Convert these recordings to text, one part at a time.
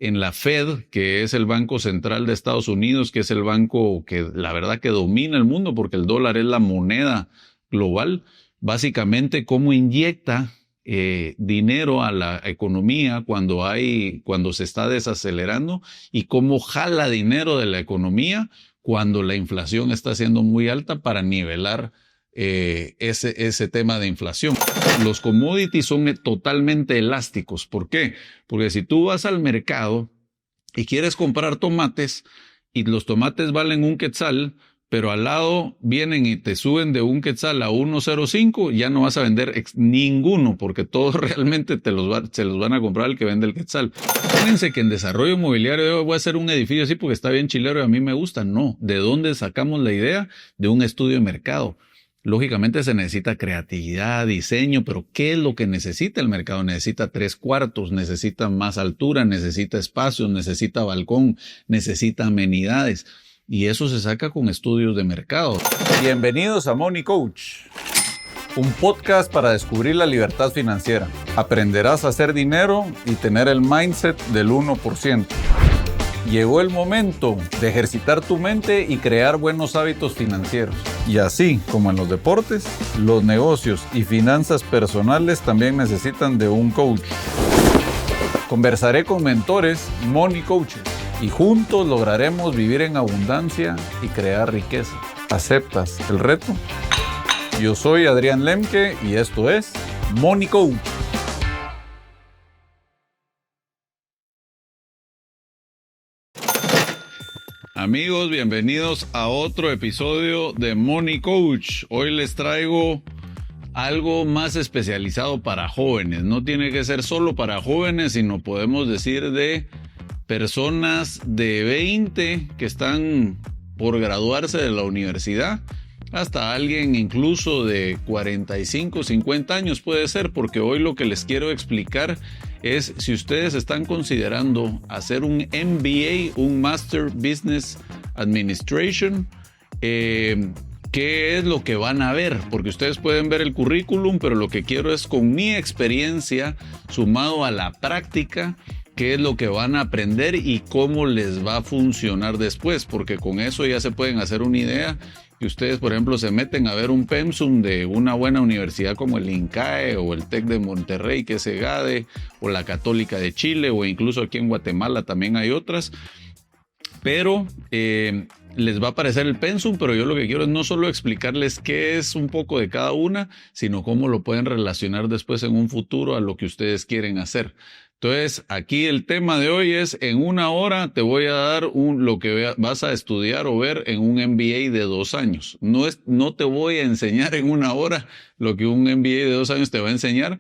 en la Fed, que es el Banco Central de Estados Unidos, que es el banco que la verdad que domina el mundo porque el dólar es la moneda global, básicamente cómo inyecta dinero a la economía cuando se está desacelerando y cómo jala dinero de la economía cuando la inflación está siendo muy alta para nivelar ese tema de inflación. Los commodities son totalmente elásticos. ¿Por qué? Porque si tú vas al mercado y quieres comprar tomates y los tomates valen un quetzal, pero al lado vienen y te suben de un quetzal a 1.05, ya no vas a vender ninguno, porque todos realmente se los van a comprar el que vende el quetzal. Fíjense que en desarrollo inmobiliario yo voy a hacer un edificio así porque está bien chilero y a mí me gusta. No, ¿de dónde sacamos la idea? De un estudio de mercado. Lógicamente se necesita creatividad, diseño, pero ¿qué es lo que necesita el mercado? Necesita 3 cuartos, necesita más altura, necesita espacios, necesita balcón, necesita amenidades. Y eso se saca con estudios de mercado. Bienvenidos a Money Coach, un podcast para descubrir la libertad financiera. Aprenderás a hacer dinero y tener el mindset del 1%. Llegó el momento de ejercitar tu mente y crear buenos hábitos financieros. Y así como en los deportes, los negocios y finanzas personales también necesitan de un coach. Conversaré con mentores Money Coaches y juntos lograremos vivir en abundancia y crear riqueza. ¿Aceptas el reto? Yo soy Adrián Lemke y esto es Money Coach. Amigos, bienvenidos a otro episodio de Money Coach. Hoy les traigo algo más especializado para jóvenes. No tiene que ser solo para jóvenes, sino podemos decir de personas de 20 que están por graduarse de la universidad, hasta alguien incluso de 45, 50 años puede ser, porque hoy lo que les quiero explicar es si ustedes están considerando hacer un MBA, un Master Business Administration, ¿qué es lo que van a ver? Porque ustedes pueden ver el currículum, pero lo que quiero es con mi experiencia sumado a la práctica, qué es lo que van a aprender y cómo les va a funcionar después, porque con eso ya se pueden hacer una idea. Y ustedes, por ejemplo, se meten a ver un pensum de una buena universidad como el INCAE o el TEC de Monterrey, que es EGADE, o la Católica de Chile, o incluso aquí en Guatemala también hay otras. Pero les va a aparecer el pensum, pero yo lo que quiero es no solo explicarles qué es un poco de cada una, sino cómo lo pueden relacionar después en un futuro a lo que ustedes quieren hacer. Entonces, aquí el tema de hoy es, en una hora te voy a dar lo que vas a estudiar o ver en un MBA de 2 años. No te voy a enseñar en una hora lo que un MBA de 2 años te va a enseñar,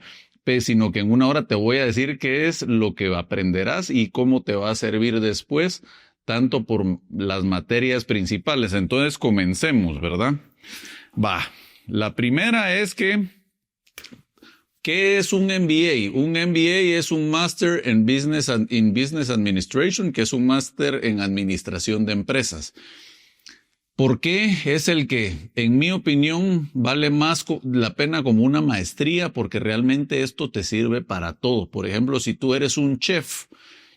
sino que en una hora te voy a decir qué es lo que aprenderás y cómo te va a servir después, tanto por las materias principales. Entonces, comencemos, ¿verdad? La primera es ¿qué es un MBA? Un MBA es un Master in Business Administration, que es un máster en administración de empresas. ¿Por qué es el que, en mi opinión, vale más la pena como una maestría? Porque realmente esto te sirve para todo. Por ejemplo, si tú eres un chef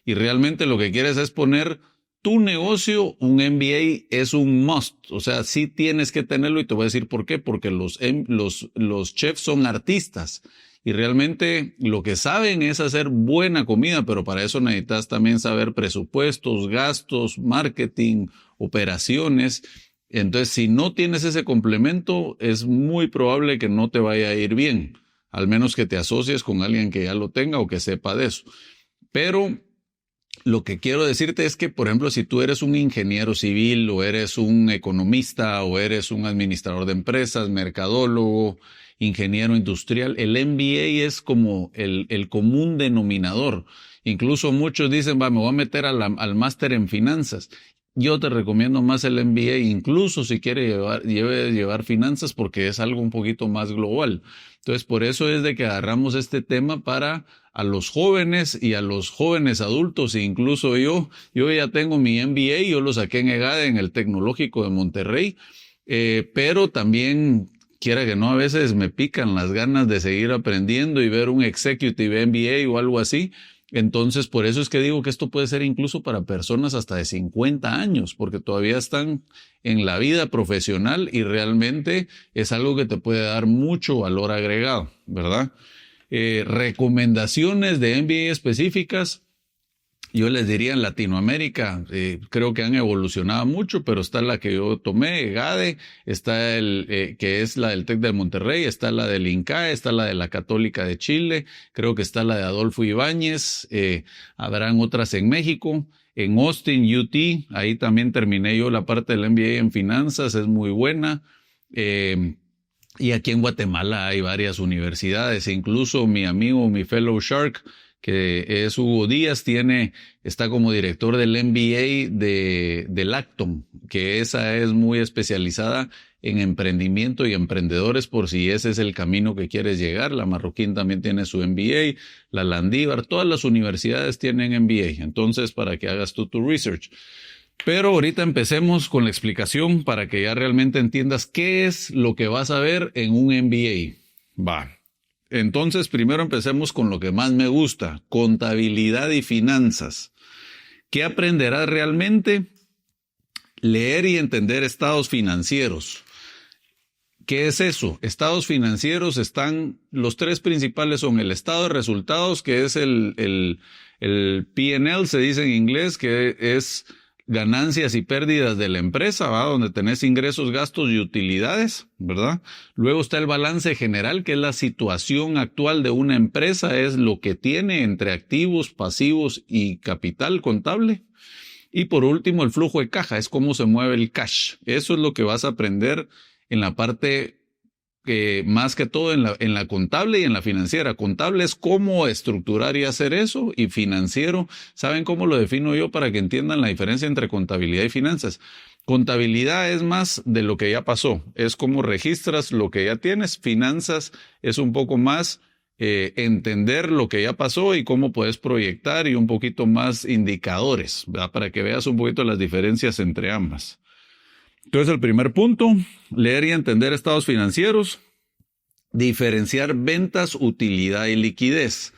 y realmente lo que quieres es poner tu negocio, un MBA es un must. O sea, sí tienes que tenerlo y te voy a decir por qué. Porque los chefs son artistas. Y realmente lo que saben es hacer buena comida, pero para eso necesitas también saber presupuestos, gastos, marketing, operaciones. Entonces, si no tienes ese complemento, es muy probable que no te vaya a ir bien, al menos que te asocies con alguien que ya lo tenga o que sepa de eso. Pero lo que quiero decirte es que, por ejemplo, si tú eres un ingeniero civil o eres un economista o eres un administrador de empresas, mercadólogo, ingeniero industrial, el MBA es como el común denominador. Incluso muchos dicen, me voy a meter al máster en finanzas. Yo te recomiendo más el MBA, incluso si quieres llevar finanzas, porque es algo un poquito más global. Entonces, por eso es de que agarramos este tema para a los jóvenes y a los jóvenes adultos, e incluso yo ya tengo mi MBA, yo lo saqué en EGADE, en el Tecnológico de Monterrey, pero también, quiera que no, a veces me pican las ganas de seguir aprendiendo y ver un Executive MBA o algo así. Entonces, por eso es que digo que esto puede ser incluso para personas hasta de 50 años, porque todavía están en la vida profesional y realmente es algo que te puede dar mucho valor agregado, ¿verdad? Recomendaciones de MBA específicas. Yo les diría en Latinoamérica, creo que han evolucionado mucho, pero está la que yo tomé, GADE, está que es la del TEC de Monterrey, está la del INCAE, está la de la Católica de Chile, creo que está la de Adolfo Ibáñez, habrán otras en México, en Austin, UT, ahí también terminé yo la parte del MBA en finanzas, es muy buena. Y aquí en Guatemala hay varias universidades, incluso mi amigo, mi fellow Shark, que es Hugo Díaz, está como director del MBA del Acton, que esa es muy especializada en emprendimiento y emprendedores, por si ese es el camino que quieres llegar. La Marroquín también tiene su MBA, la Landívar, todas las universidades tienen MBA, entonces para que hagas tú tu research. Pero ahorita empecemos con la explicación para que ya realmente entiendas qué es lo que vas a ver en un MBA. Va. Entonces, primero empecemos con lo que más me gusta, contabilidad y finanzas. ¿Qué aprenderás realmente? Leer y entender estados financieros. ¿Qué es eso? Estados financieros los tres principales son el estado de resultados, que es el P&L, se dice en inglés, que es ganancias y pérdidas de la empresa, ¿va? Donde tenés ingresos, gastos y utilidades, ¿verdad? Luego está el balance general, que es la situación actual de una empresa, es lo que tiene entre activos, pasivos y capital contable. Y por último, el flujo de caja, es cómo se mueve el cash. Eso es lo que vas a aprender en la parte más que todo en la contable y en la financiera. Contable es cómo estructurar y hacer eso, y financiero, ¿saben cómo lo defino yo para que entiendan la diferencia entre contabilidad y finanzas? Contabilidad es más de lo que ya pasó, es cómo registras lo que ya tienes. Finanzas es un poco más entender lo que ya pasó y cómo puedes proyectar, y un poquito más indicadores, ¿verdad? Para que veas un poquito las diferencias entre ambas. Entonces, el primer punto, leer y entender estados financieros, diferenciar ventas, utilidad y liquidez.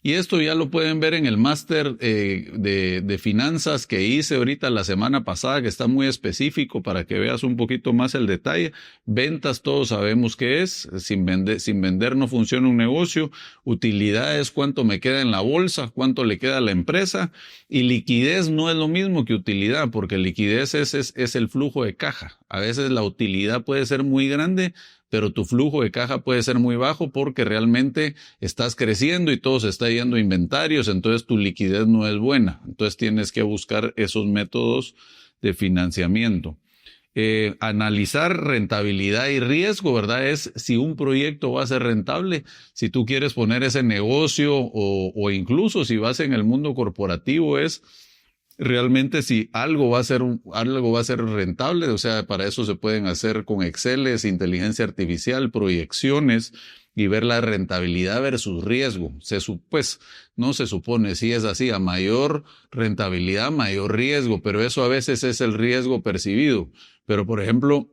Y esto ya lo pueden ver en el máster de finanzas que hice ahorita la semana pasada, que está muy específico para que veas un poquito más el detalle. Ventas todos sabemos qué es, sin vender no funciona un negocio. Utilidad es cuánto me queda en la bolsa, cuánto le queda a la empresa. Y liquidez no es lo mismo que utilidad, porque liquidez es el flujo de caja. A veces la utilidad puede ser muy grande, pero tu flujo de caja puede ser muy bajo porque realmente estás creciendo y todo se está yendo a inventarios, entonces tu liquidez no es buena. Entonces tienes que buscar esos métodos de financiamiento. Analizar rentabilidad y riesgo, ¿verdad? Es si un proyecto va a ser rentable, si tú quieres poner ese negocio o incluso si vas en el mundo corporativo, es realmente si algo va a ser rentable. O sea, para eso se pueden hacer con Excel, inteligencia artificial, proyecciones y ver la rentabilidad versus riesgo. Pues no se supone, si es así, a mayor rentabilidad, mayor riesgo, pero eso a veces es el riesgo percibido. Pero, por ejemplo,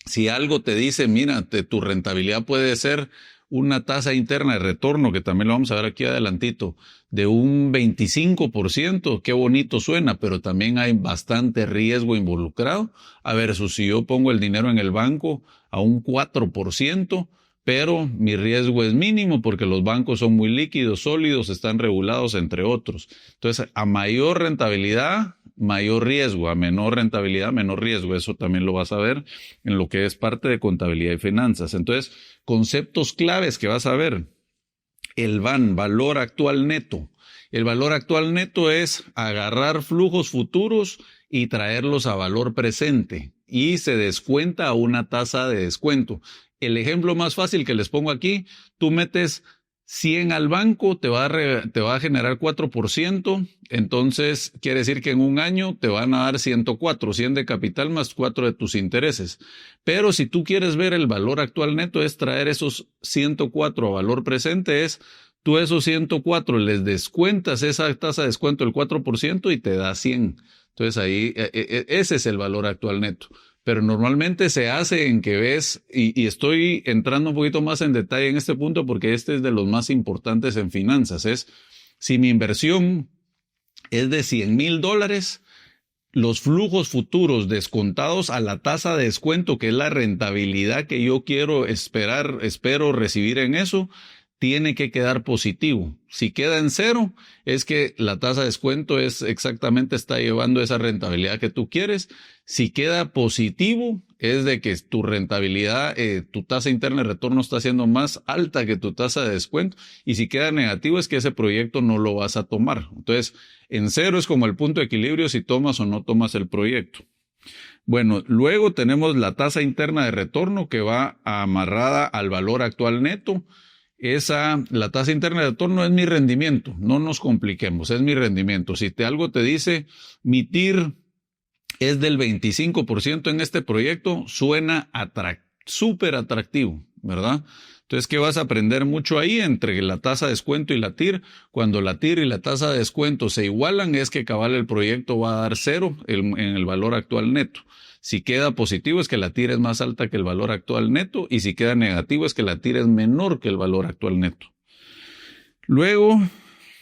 si algo te dice, mira, tu rentabilidad puede ser una tasa interna de retorno, que también lo vamos a ver aquí adelantito, de un 25%, qué bonito suena, pero también hay bastante riesgo involucrado. A ver, si yo pongo el dinero en el banco a un 4%, pero mi riesgo es mínimo porque los bancos son muy líquidos, sólidos, están regulados, entre otros. Entonces, a mayor rentabilidad, mayor riesgo, a menor rentabilidad, menor riesgo. Eso también lo vas a ver en lo que es parte de contabilidad y finanzas. Entonces, conceptos claves que vas a ver. El VAN, valor actual neto. El valor actual neto es agarrar flujos futuros y traerlos a valor presente, y se descuenta a una tasa de descuento. El ejemplo más fácil que les pongo aquí, tú metes 100 al banco, te va a generar 4%, entonces quiere decir que en un año te van a dar 104, 100 de capital más 4 de tus intereses. Pero si tú quieres ver el valor actual neto, es traer esos 104 a valor presente, tú esos 104 les descuentas esa tasa de descuento del 4% y te da 100. Entonces ahí, ese es el valor actual neto. Pero normalmente se hace en que ves, y estoy entrando un poquito más en detalle en este punto porque este es de los más importantes en finanzas, Si mi inversión es de $100,000, los flujos futuros descontados a la tasa de descuento, que es la rentabilidad que yo espero recibir en eso, tiene que quedar positivo. Si queda en cero, es que la tasa de descuento está llevando esa rentabilidad que tú quieres. Si queda positivo, es de que tu rentabilidad, tu tasa interna de retorno está siendo más alta que tu tasa de descuento. Y si queda negativo, es que ese proyecto no lo vas a tomar. Entonces, en cero es como el punto de equilibrio si tomas o no tomas el proyecto. Bueno, luego tenemos la tasa interna de retorno que va amarrada al valor actual neto. La tasa interna de retorno es mi rendimiento, no nos compliquemos, es mi rendimiento. Si algo te dice, mi TIR es del 25% en este proyecto, suena súper atractivo, ¿verdad? Entonces, ¿qué vas a aprender mucho ahí entre la tasa de descuento y la TIR? Cuando la TIR y la tasa de descuento se igualan, es que cabal el proyecto va a dar cero en el valor actual neto. Si queda positivo es que la TIR es más alta que el valor actual neto, y si queda negativo es que la TIR es menor que el valor actual neto. Luego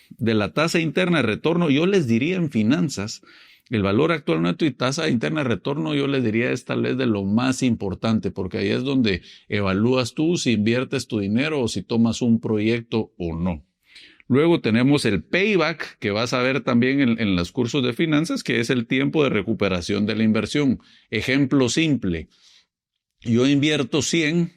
de la tasa interna de retorno, yo les diría en finanzas, el valor actual neto y tasa interna de retorno, yo les diría es tal vez de lo más importante, porque ahí es donde evalúas tú si inviertes tu dinero o si tomas un proyecto o no. Luego tenemos el payback, que vas a ver también en los cursos de finanzas, que es el tiempo de recuperación de la inversión. Ejemplo simple, yo invierto 100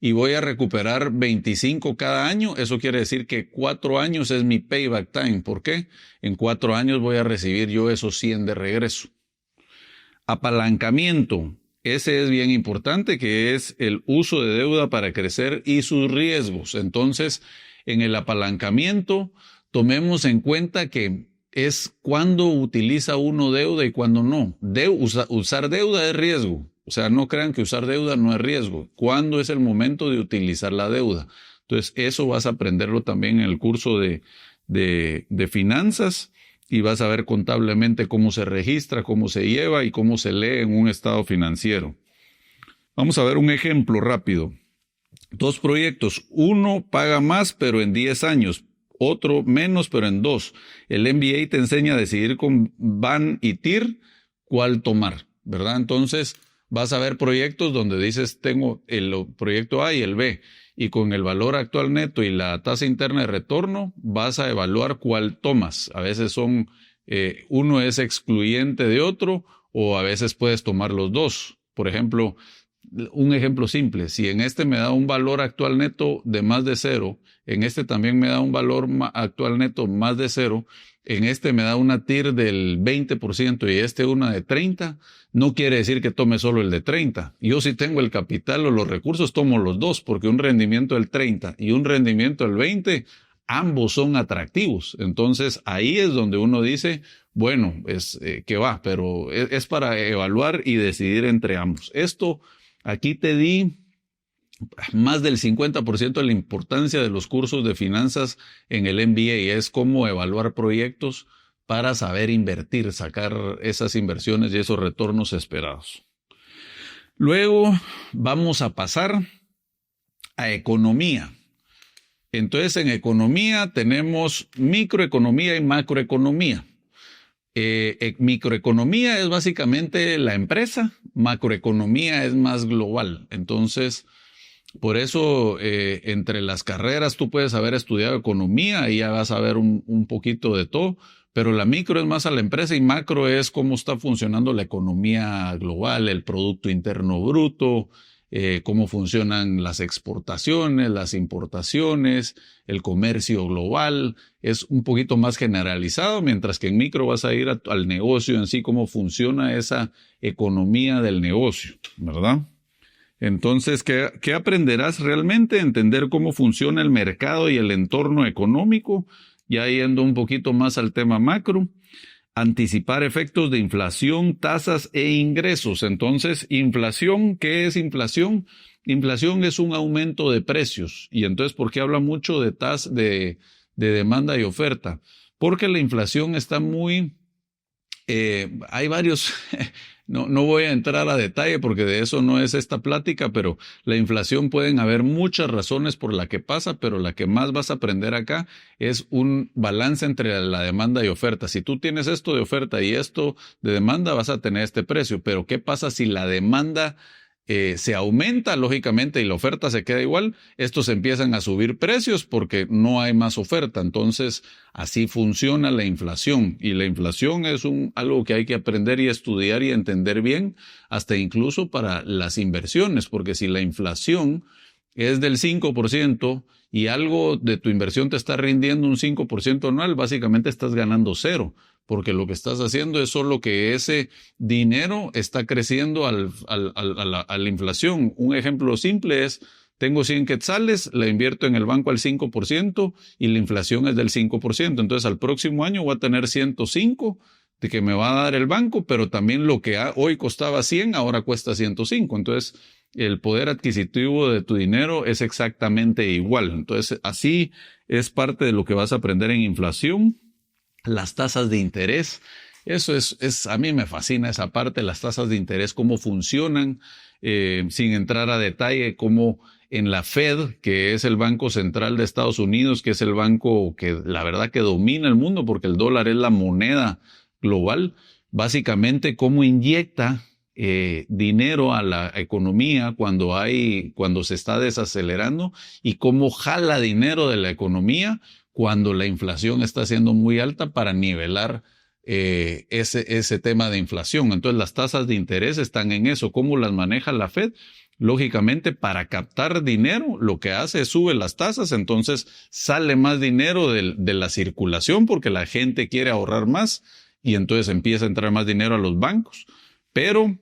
y voy a recuperar 25 cada año. Eso quiere decir que 4 años es mi payback time. ¿Por qué? En 4 años voy a recibir yo esos 100 de regreso. Apalancamiento. Ese es bien importante, que es el uso de deuda para crecer y sus riesgos. Entonces, en el apalancamiento, tomemos en cuenta que es cuando utiliza uno deuda y cuando no. Usar deuda es riesgo. O sea, no crean que usar deuda no es riesgo. ¿Cuándo es el momento de utilizar la deuda? Entonces, eso vas a aprenderlo también en el curso de finanzas, y vas a ver contablemente cómo se registra, cómo se lleva y cómo se lee en un estado financiero. Vamos a ver un ejemplo rápido. 2 proyectos. Uno paga más, pero en 10 años. Otro menos, pero en 2. El MBA te enseña a decidir con BAN y TIR cuál tomar, ¿verdad? Entonces, vas a ver proyectos donde dices, tengo el proyecto A y el B, y con el valor actual neto y la tasa interna de retorno, vas a evaluar cuál tomas. A veces uno es excluyente de otro, o a veces puedes tomar los dos. Por ejemplo, un ejemplo simple, si en este me da un valor actual neto de más de 0, en este también me da un valor actual neto más de 0, en este me da una TIR del 20% y una de 30%, no quiere decir que tome solo el de 30%. Yo si tengo el capital o los recursos, tomo los dos, porque un rendimiento del 30% y un rendimiento del 20%, ambos son atractivos. Entonces ahí es donde uno dice, bueno, que va, pero es para evaluar y decidir entre ambos. Aquí te di más del 50% de la importancia de los cursos de finanzas en el MBA. Es cómo evaluar proyectos para saber invertir, sacar esas inversiones y esos retornos esperados. Luego vamos a pasar a economía. Entonces, en economía tenemos microeconomía y macroeconomía. Microeconomía es básicamente la empresa, macroeconomía es más global. Entonces, por eso entre las carreras tú puedes haber estudiado economía y ya vas a ver un poquito de todo, pero la micro es más a la empresa y macro es cómo está funcionando la economía global, el Producto Interno Bruto, cómo funcionan las exportaciones, las importaciones, el comercio global. Es un poquito más generalizado, mientras que en micro vas a ir al negocio en sí, cómo funciona esa economía del negocio, ¿verdad? Entonces, ¿qué aprenderás realmente? Entender cómo funciona el mercado y el entorno económico, ya yendo un poquito más al tema macro. Anticipar efectos de inflación, tasas e ingresos. Entonces, inflación, ¿qué es inflación? Inflación es un aumento de precios. Y entonces, ¿por qué habla mucho de demanda y oferta? Porque la inflación está hay varios no voy a entrar a detalle porque de eso no es esta plática, pero la inflación pueden haber muchas razones por la que pasa, pero la que más vas a aprender acá es un balance entre la demanda y oferta. Si tú tienes esto de oferta y esto de demanda, vas a tener este precio, pero ¿qué pasa si la demanda se aumenta lógicamente y la oferta se queda igual? Estos empiezan a subir precios porque no hay más oferta. Entonces, así funciona la inflación. Y la inflación es algo que hay que aprender y estudiar y entender bien, hasta incluso para las inversiones, porque si la inflación es del 5% y algo de tu inversión te está rindiendo un 5% anual, básicamente estás ganando cero, porque lo que estás haciendo es solo que ese dinero está creciendo a la inflación. Un ejemplo simple es, tengo 100 quetzales, la invierto en el banco al 5% y la inflación es del 5%. Entonces al próximo año voy a tener 105 de que me va a dar el banco, pero también lo que hoy costaba 100, ahora cuesta 105. Entonces el poder adquisitivo de tu dinero es exactamente igual. Entonces así es parte de lo que vas a aprender en inflación. Las tasas de interés, eso a mí me fascina esa parte, las tasas de interés, cómo funcionan, sin entrar a detalle, cómo en la Fed, que es el Banco Central de Estados Unidos, que es el banco que la verdad que domina el mundo, porque el dólar es la moneda global, básicamente cómo inyecta dinero a la economía cuando se está desacelerando y cómo jala dinero de la economía cuando la inflación está siendo muy alta para nivelar ese tema de inflación. Entonces las tasas de interés están en eso. ¿Cómo las maneja la Fed? Lógicamente, para captar dinero, lo que hace es sube las tasas, entonces sale más dinero de la circulación porque la gente quiere ahorrar más y entonces empieza a entrar más dinero a los bancos. Pero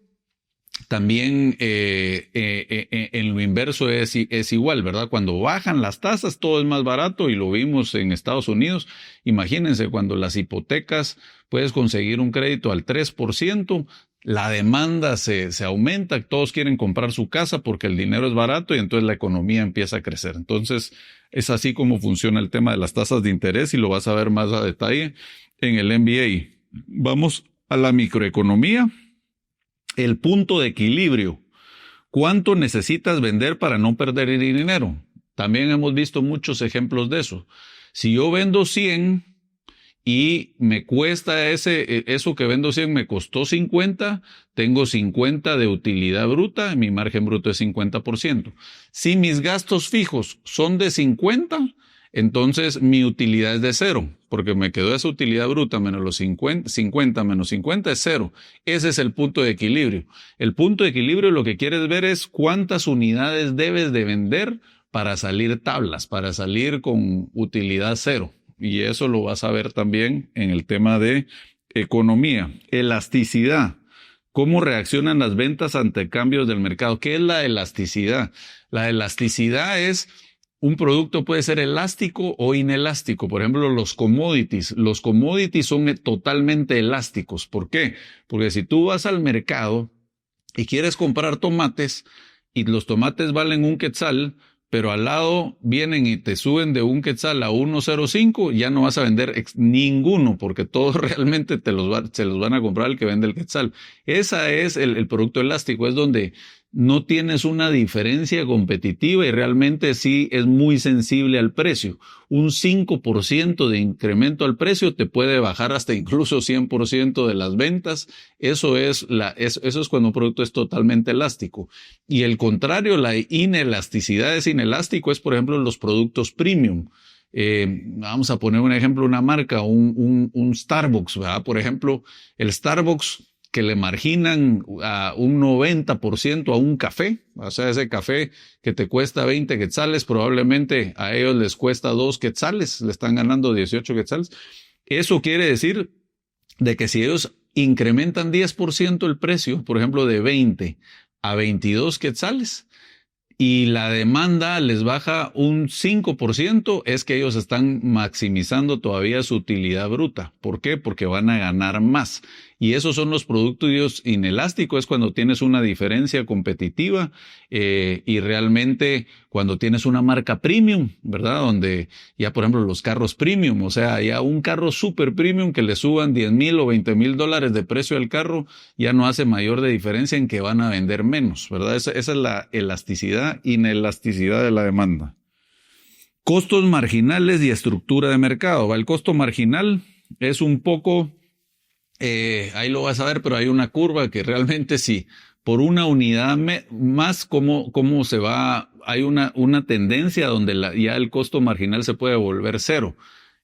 también en lo inverso es igual, ¿verdad? Cuando bajan las tasas todo es más barato y lo vimos en Estados Unidos. Imagínense cuando las hipotecas puedes conseguir un crédito al 3%, la demanda se aumenta, todos quieren comprar su casa porque el dinero es barato y entonces la economía empieza a crecer. Entonces es así como funciona el tema de las tasas de interés y lo vas a ver más a detalle en el MBA. Vamos a la microeconomía. El punto de equilibrio. ¿Cuánto necesitas vender para no perder dinero? También hemos visto muchos ejemplos de eso. Si yo vendo 100 y me cuesta eso que vendo 100 me costó 50, tengo 50 de utilidad bruta, mi margen bruto es 50%. Si mis gastos fijos son de 50, entonces mi utilidad es de 0, porque me quedó esa utilidad bruta menos los 50 menos 50 es 0. Ese es el punto de equilibrio. El punto de equilibrio lo que quieres ver es cuántas unidades debes de vender para salir tablas, para salir con utilidad 0. Y eso lo vas a ver también en el tema de economía. Elasticidad. ¿Cómo reaccionan las ventas ante cambios del mercado? ¿Qué es la elasticidad? La elasticidad es un producto puede ser elástico o inelástico. Por ejemplo, los commodities. Los commodities son totalmente elásticos. ¿Por qué? Porque si tú vas al mercado y quieres comprar tomates y los tomates valen 1 quetzal, pero al lado vienen y te suben de 1 quetzal a 1.05, ya no vas a vender ninguno porque todos realmente se los van a comprar el que vende el quetzal. Ese es el producto elástico, es donde no tienes una diferencia competitiva y realmente sí es muy sensible al precio. Un 5% de incremento al precio te puede bajar hasta incluso 100% de las ventas. Eso es cuando un producto es totalmente elástico. Y el contrario, la inelasticidad es inelástico, es por ejemplo los productos premium. Vamos a poner un ejemplo, una marca, un Starbucks, ¿verdad? Por ejemplo, el Starbucks que le marginan a un 90% a un café. O sea, ese café que te cuesta 20 quetzales, probablemente a ellos les cuesta 2 quetzales, le están ganando 18 quetzales. Eso quiere decir de que si ellos incrementan 10% el precio, por ejemplo, de 20 a 22 quetzales, y la demanda les baja un 5%, es que ellos están maximizando todavía su utilidad bruta. ¿Por qué? Porque van a ganar más. Y esos son los productos inelásticos, es cuando tienes una diferencia competitiva y realmente cuando tienes una marca premium, ¿verdad? Donde ya, por ejemplo, los carros premium, o sea, ya un carro super premium que le suban 10,000 o 20,000 dólares de precio al carro, ya no hace mayor de diferencia en que van a vender menos, ¿verdad? Esa es la inelasticidad de la demanda. Costos marginales y estructura de mercado. El costo marginal es un poco... ahí lo vas a ver, pero hay una curva que realmente sí, por una unidad más, cómo se va, hay una tendencia donde ya el costo marginal se puede volver cero.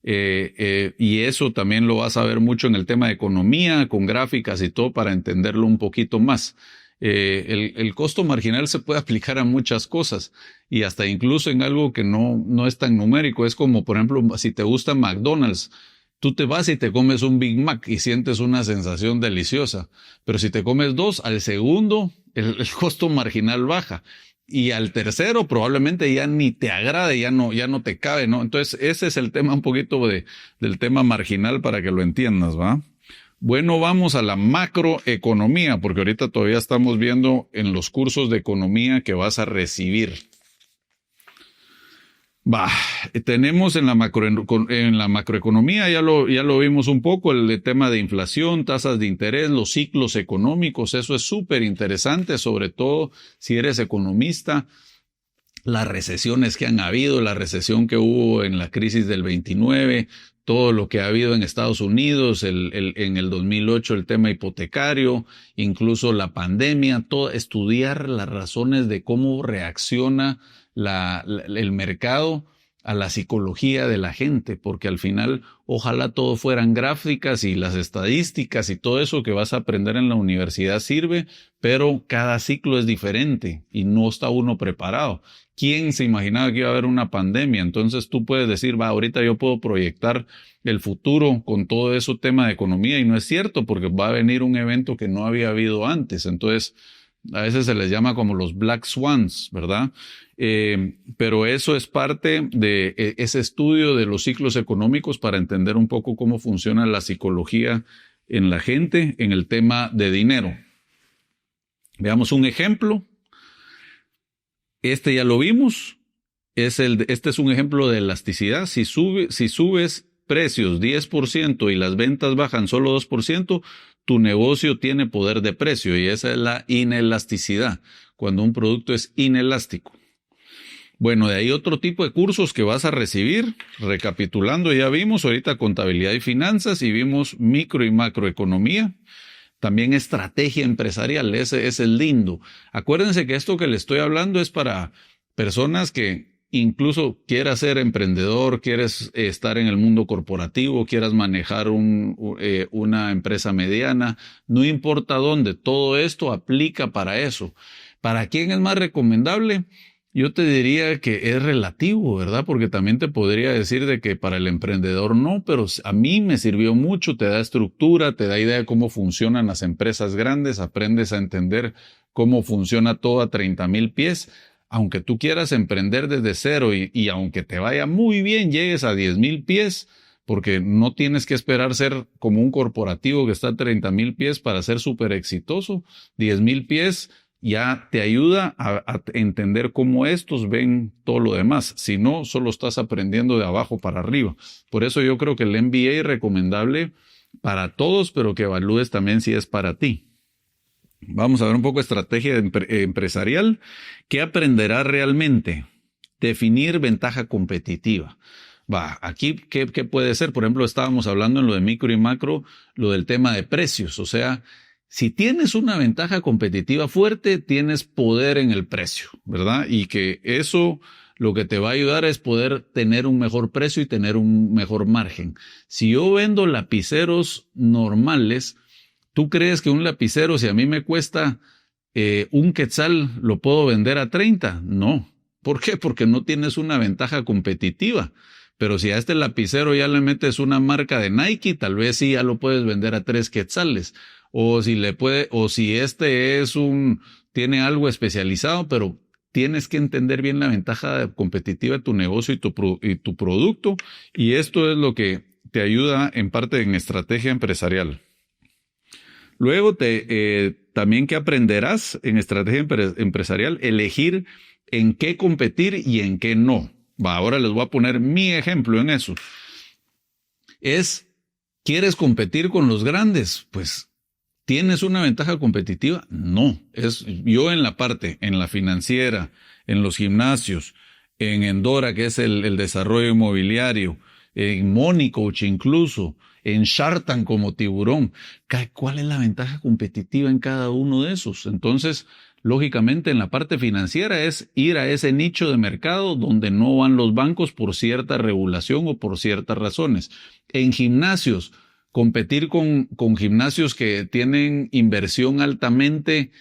Y eso también lo vas a ver mucho en el tema de economía, con gráficas y todo para entenderlo un poquito más. El costo marginal se puede aplicar a muchas cosas y hasta incluso en algo que no es tan numérico. Es como, por ejemplo, si te gusta McDonald's, tú te vas y te comes un Big Mac y sientes una sensación deliciosa. Pero si te comes 2, al segundo el costo marginal baja. Y al tercero probablemente ya ni te agrade, ya no te cabe, ¿no? Entonces ese es el tema un poquito del tema marginal para que lo entiendas, ¿va? Bueno, vamos a la macroeconomía, porque ahorita todavía estamos viendo en los cursos de economía que vas a recibir. Tenemos en la macroeconomía, ya lo vimos un poco, el tema de inflación, tasas de interés, los ciclos económicos, eso es súper interesante, sobre todo si eres economista, las recesiones que han habido, la recesión que hubo en la crisis del 29, todo lo que ha habido en Estados Unidos, en el 2008 el tema hipotecario, incluso la pandemia, estudiar las razones de cómo reacciona el mercado a la psicología de la gente, porque al final ojalá todo fueran gráficas y las estadísticas y todo eso que vas a aprender en la universidad sirve, pero cada ciclo es diferente y no está uno preparado. ¿Quién se imaginaba que iba a haber una pandemia? Entonces tú puedes decir, ahorita yo puedo proyectar el futuro con todo eso tema de economía y no es cierto porque va a venir un evento que no había habido antes. Entonces a veces se les llama como los Black Swans, ¿verdad? Pero eso es parte de ese estudio de los ciclos económicos para entender un poco cómo funciona la psicología en la gente en el tema de dinero. Veamos un ejemplo. Este ya lo vimos. Este es un ejemplo de elasticidad. Si subes precios 10% y las ventas bajan solo 2%, tu negocio tiene poder de precio y esa es la inelasticidad, cuando un producto es inelástico. Bueno, de ahí otro tipo de cursos que vas a recibir. Recapitulando, ya vimos ahorita contabilidad y finanzas y vimos micro y macroeconomía. También estrategia empresarial, ese es el lindo. Acuérdense que esto que le estoy hablando es para personas que incluso quieras ser emprendedor, quieres estar en el mundo corporativo, quieras manejar una empresa mediana, no importa dónde, todo esto aplica para eso. ¿Para quién es más recomendable? Yo te diría que es relativo, ¿verdad? Porque también te podría decir de que para el emprendedor no, pero a mí me sirvió mucho, te da estructura, te da idea de cómo funcionan las empresas grandes, aprendes a entender cómo funciona todo a 30,000 pies. Aunque tú quieras emprender desde cero y aunque te vaya muy bien, llegues a 10,000 pies, porque no tienes que esperar ser como un corporativo que está a 30,000 pies para ser súper exitoso. 10,000 pies ya te ayuda a entender cómo estos ven todo lo demás. Si no, solo estás aprendiendo de abajo para arriba. Por eso yo creo que el MBA es recomendable para todos, pero que evalúes también si es para ti. Vamos a ver un poco de estrategia empresarial. ¿Qué aprenderás realmente? Definir ventaja competitiva. Aquí, ¿qué puede ser? Por ejemplo, estábamos hablando en lo de micro y macro, lo del tema de precios. O sea, si tienes una ventaja competitiva fuerte, tienes poder en el precio, ¿verdad? Y que eso lo que te va a ayudar es poder tener un mejor precio y tener un mejor margen. Si yo vendo lapiceros normales, ¿tú crees que un lapicero, si a mí me cuesta un quetzal, lo puedo vender a 30? No. ¿Por qué? Porque no tienes una ventaja competitiva. Pero si a este lapicero ya le metes una marca de Nike, tal vez sí ya lo puedes vender a 3 quetzales. O si este tiene algo especializado, pero tienes que entender bien la ventaja competitiva de tu negocio y tu producto, y esto es lo que te ayuda en parte en estrategia empresarial. Luego también que aprenderás en estrategia empresarial, elegir en qué competir y en qué no. Ahora les voy a poner mi ejemplo en eso. ¿Quieres competir con los grandes? Pues, ¿tienes una ventaja competitiva? No. Yo en la financiera, en los gimnasios, en Endora, que es el desarrollo inmobiliario, en Money Coach incluso, en Shark Tank como tiburón. ¿Cuál es la ventaja competitiva en cada uno de esos? Entonces, lógicamente, en la parte financiera es ir a ese nicho de mercado donde no van los bancos por cierta regulación o por ciertas razones. En gimnasios, competir con gimnasios que tienen inversión altamente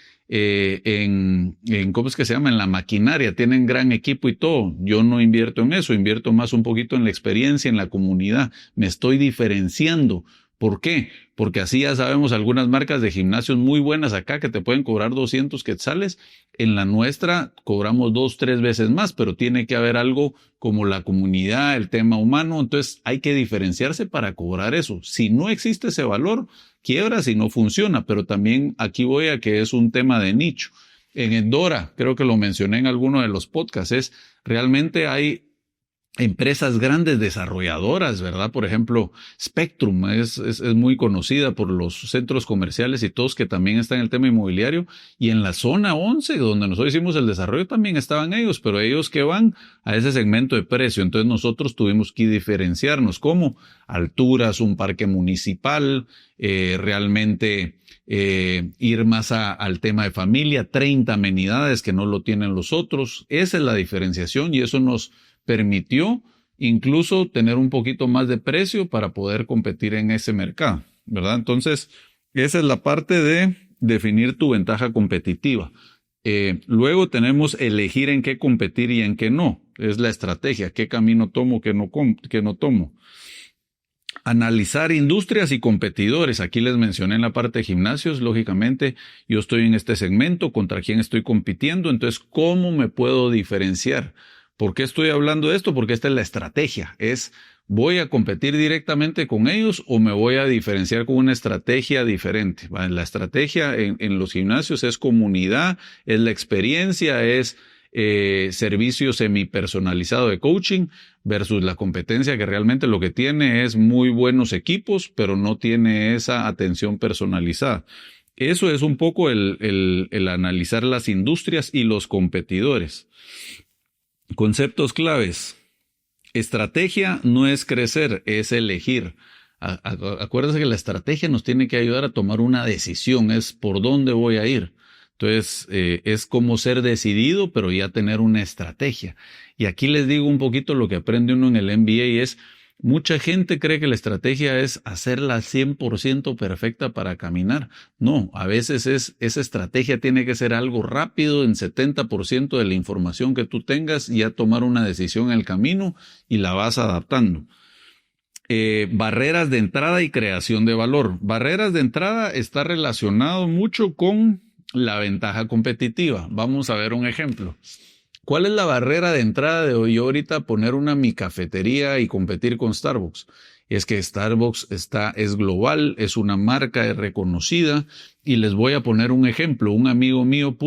¿cómo es que se llama? En la maquinaria, tienen gran equipo y todo. Yo no invierto en eso, invierto más un poquito en la experiencia, en la comunidad. Me estoy diferenciando. ¿Por qué? Porque así ya sabemos algunas marcas de gimnasios muy buenas acá que te pueden cobrar 200 quetzales. En la nuestra cobramos 2, 3 veces más, pero tiene que haber algo como la comunidad, el tema humano. Entonces hay que diferenciarse para cobrar eso. Si no existe ese valor, quiebras y no funciona. Pero también aquí voy a que es un tema de nicho. En Endora, creo que lo mencioné en alguno de los podcasts, realmente hay empresas grandes desarrolladoras, ¿verdad? Por ejemplo, Spectrum es muy conocida por los centros comerciales y todos que también están en el tema inmobiliario. Y en la zona 11, donde nosotros hicimos el desarrollo, también estaban ellos, pero ellos que van a ese segmento de precio. Entonces nosotros tuvimos que diferenciarnos como alturas, un parque municipal, realmente ir más al tema de familia, 30 amenidades que no lo tienen los otros. Esa es la diferenciación y eso nos permitió incluso tener un poquito más de precio para poder competir en ese mercado, ¿verdad? Entonces, esa es la parte de definir tu ventaja competitiva. Luego tenemos elegir en qué competir y en qué no. Es la estrategia, qué camino tomo, qué no tomo. Analizar industrias y competidores. Aquí les mencioné en la parte de gimnasios, lógicamente yo estoy en este segmento, contra quién estoy compitiendo, entonces ¿cómo me puedo diferenciar? ¿Por qué estoy hablando de esto? Porque esta es la estrategia. ¿Voy a competir directamente con ellos o me voy a diferenciar con una estrategia diferente? La estrategia en los gimnasios es comunidad, es la experiencia, es servicio semipersonalizado de coaching versus la competencia que realmente lo que tiene es muy buenos equipos, pero no tiene esa atención personalizada. Eso es un poco el analizar las industrias y los competidores. Conceptos claves. Estrategia no es crecer, es elegir. Acuérdense que la estrategia nos tiene que ayudar a tomar una decisión, es por dónde voy a ir. Entonces, es como ser decidido, pero ya tener una estrategia. Y aquí les digo un poquito lo que aprende uno en el MBA es, mucha gente cree que la estrategia es hacerla 100% perfecta para caminar. No, a veces esa estrategia tiene que ser algo rápido, en 70% de la información que tú tengas, ya tomar una decisión en el camino y la vas adaptando. Barreras de entrada y creación de valor. Barreras de entrada está relacionado mucho con la ventaja competitiva. Vamos a ver un ejemplo. ¿Cuál es la barrera de entrada de yo ahorita poner mi cafetería y competir con Starbucks? Es que Starbucks es global, es una marca reconocida y les voy a poner un ejemplo. Un amigo mío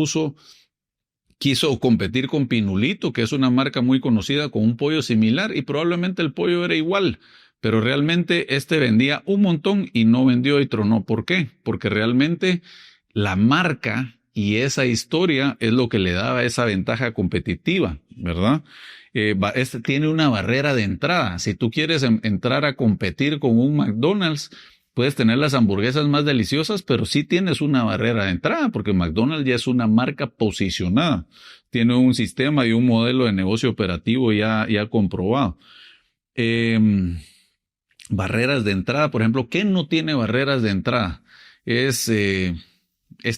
quiso competir con Pinulito, que es una marca muy conocida con un pollo similar y probablemente el pollo era igual, pero realmente vendía un montón y no vendió y tronó. ¿Por qué? Porque realmente la marca y esa historia es lo que le daba esa ventaja competitiva, ¿verdad? Tiene una barrera de entrada. Si tú quieres entrar a competir con un McDonald's, puedes tener las hamburguesas más deliciosas, pero sí tienes una barrera de entrada, porque McDonald's ya es una marca posicionada. Tiene un sistema y un modelo de negocio operativo ya comprobado. Barreras de entrada, por ejemplo, ¿qué no tiene barreras de entrada? Es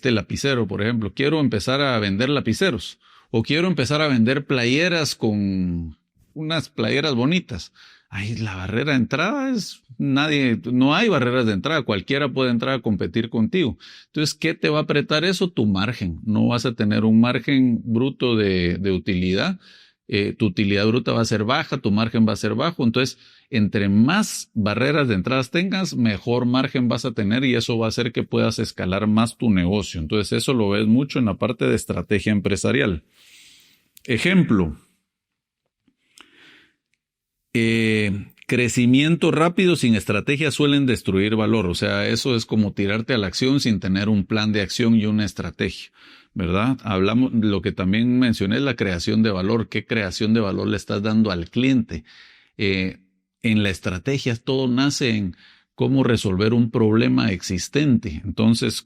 lapicero, por ejemplo. Quiero empezar a vender lapiceros o quiero empezar a vender playeras con unas playeras bonitas. Ay, la barrera de entrada es no hay barreras de entrada, cualquiera puede entrar a competir contigo. Entonces, ¿qué te va a apretar eso? Tu margen. No vas a tener un margen bruto de utilidad. Tu utilidad bruta va a ser baja, tu margen va a ser bajo. Entonces, entre más barreras de entradas tengas, mejor margen vas a tener y eso va a hacer que puedas escalar más tu negocio. Entonces, eso lo ves mucho en la parte de estrategia empresarial. Ejemplo. Crecimiento rápido sin estrategia suelen destruir valor. O sea, eso es como tirarte a la acción sin tener un plan de acción y una estrategia, ¿verdad? Hablamos, lo que también mencioné es la creación de valor. ¿Qué creación de valor le estás dando al cliente? En la estrategia todo nace en cómo resolver un problema existente. Entonces,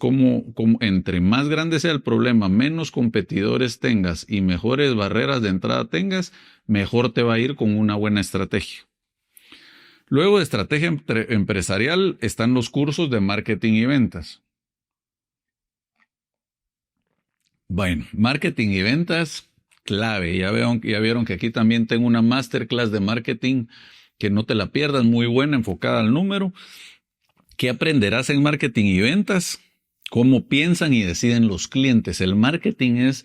entre más grande sea el problema, menos competidores tengas y mejores barreras de entrada tengas, mejor te va a ir con una buena estrategia. Luego de estrategia empresarial están los cursos de marketing y ventas. Bueno, marketing y ventas, clave. Ya vieron que aquí también tengo una masterclass de marketing que no te la pierdas, muy buena, enfocada al número. ¿Qué aprenderás en marketing y ventas? Cómo piensan y deciden los clientes. El marketing es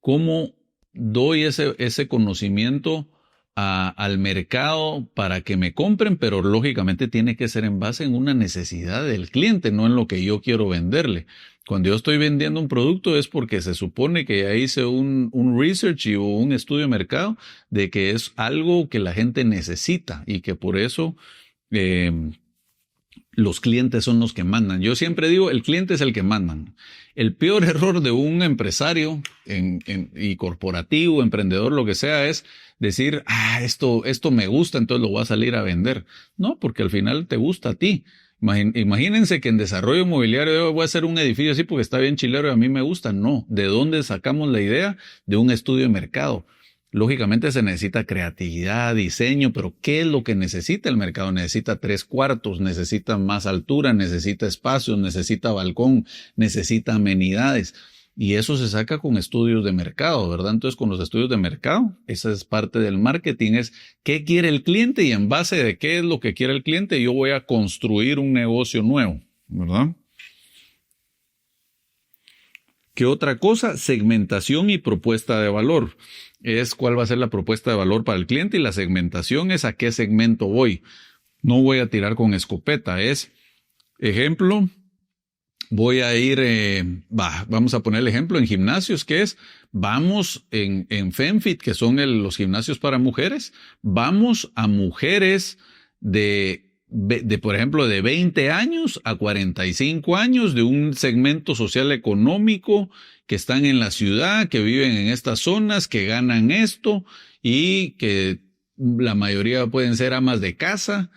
cómo doy ese conocimiento al mercado para que me compren, pero lógicamente tiene que ser en base en una necesidad del cliente, no en lo que yo quiero venderle. Cuando yo estoy vendiendo un producto es porque se supone que ya hice un research o un estudio de mercado de que es algo que la gente necesita y que por eso los clientes son los que mandan. Yo siempre digo, el cliente es el que mandan. El peor error de un empresario y corporativo, emprendedor, lo que sea, es decir, esto me gusta, entonces lo voy a salir a vender. No, porque al final te gusta a ti. Imagínense que en desarrollo inmobiliario yo voy a hacer un edificio así porque está bien chilero y a mí me gusta. No, ¿de dónde sacamos la idea? De un estudio de mercado. Lógicamente se necesita creatividad, diseño, pero ¿qué es lo que necesita el mercado? Necesita 3 cuartos, necesita más altura, necesita espacios, necesita balcón, necesita amenidades. Y eso se saca con estudios de mercado, ¿verdad? Entonces, con los estudios de mercado, esa es parte del marketing, es qué quiere el cliente y en base de qué es lo que quiere el cliente, yo voy a construir un negocio nuevo, ¿verdad? ¿Qué otra cosa? Segmentación y propuesta de valor. Es cuál va a ser la propuesta de valor para el cliente y la segmentación es a qué segmento voy. No voy a tirar con escopeta. Es, ejemplo, voy a ir, vamos a poner el ejemplo en gimnasios, que es, vamos en FemFit, que son los gimnasios para mujeres, vamos a mujeres por ejemplo, de 20 años a 45 años, de un segmento social económico, que están en la ciudad, que viven en estas zonas, que ganan esto y que la mayoría pueden ser amas de casa.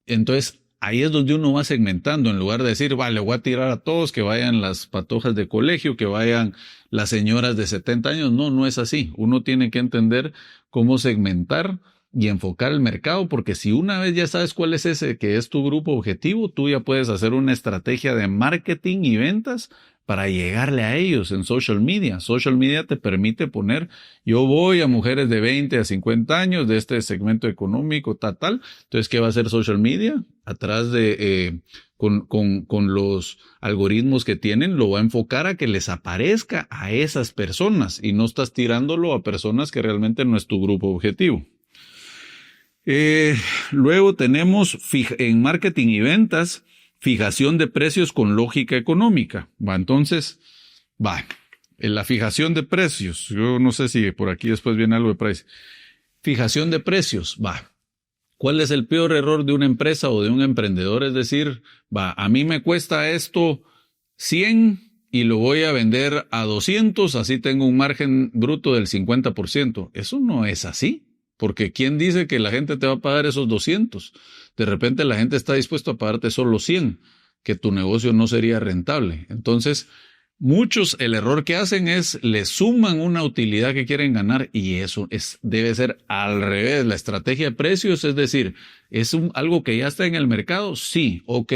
Entonces, ahí es donde uno va segmentando, en lugar de decir, vale, voy a tirar a todos, que vayan las patojas de colegio, que vayan las señoras de 70 años. No, no es así. Uno tiene que entender cómo segmentar y enfocar el mercado, porque si una vez ya sabes cuál es ese que es tu grupo objetivo, tú ya puedes hacer una estrategia de marketing y ventas para llegarle a ellos en social media. Social media te permite poner, yo voy a mujeres de 20 a 50 años de este segmento económico, tal. Entonces, ¿qué va a hacer social media? Atrás con los algoritmos que tienen, lo va a enfocar a que les aparezca a esas personas y no estás tirándolo a personas que realmente no es tu grupo objetivo. Luego tenemos en marketing y ventas, fijación de precios con lógica económica. Entonces, en la fijación de precios, yo no sé si por aquí después viene algo de price. Fijación de precios, ¿cuál es el peor error de una empresa o de un emprendedor? Es decir, a mí me cuesta esto 100 y lo voy a vender a 200, así tengo un margen bruto del 50%. Eso no es así. Porque ¿quién dice que la gente te va a pagar esos 200? De repente la gente está dispuesta a pagarte solo 100, que tu negocio no sería rentable. Entonces, muchos el error que hacen es le suman una utilidad que quieren ganar y eso debe ser al revés. La estrategia de precios, es decir, ¿es algo que ya está en el mercado? Sí, ok,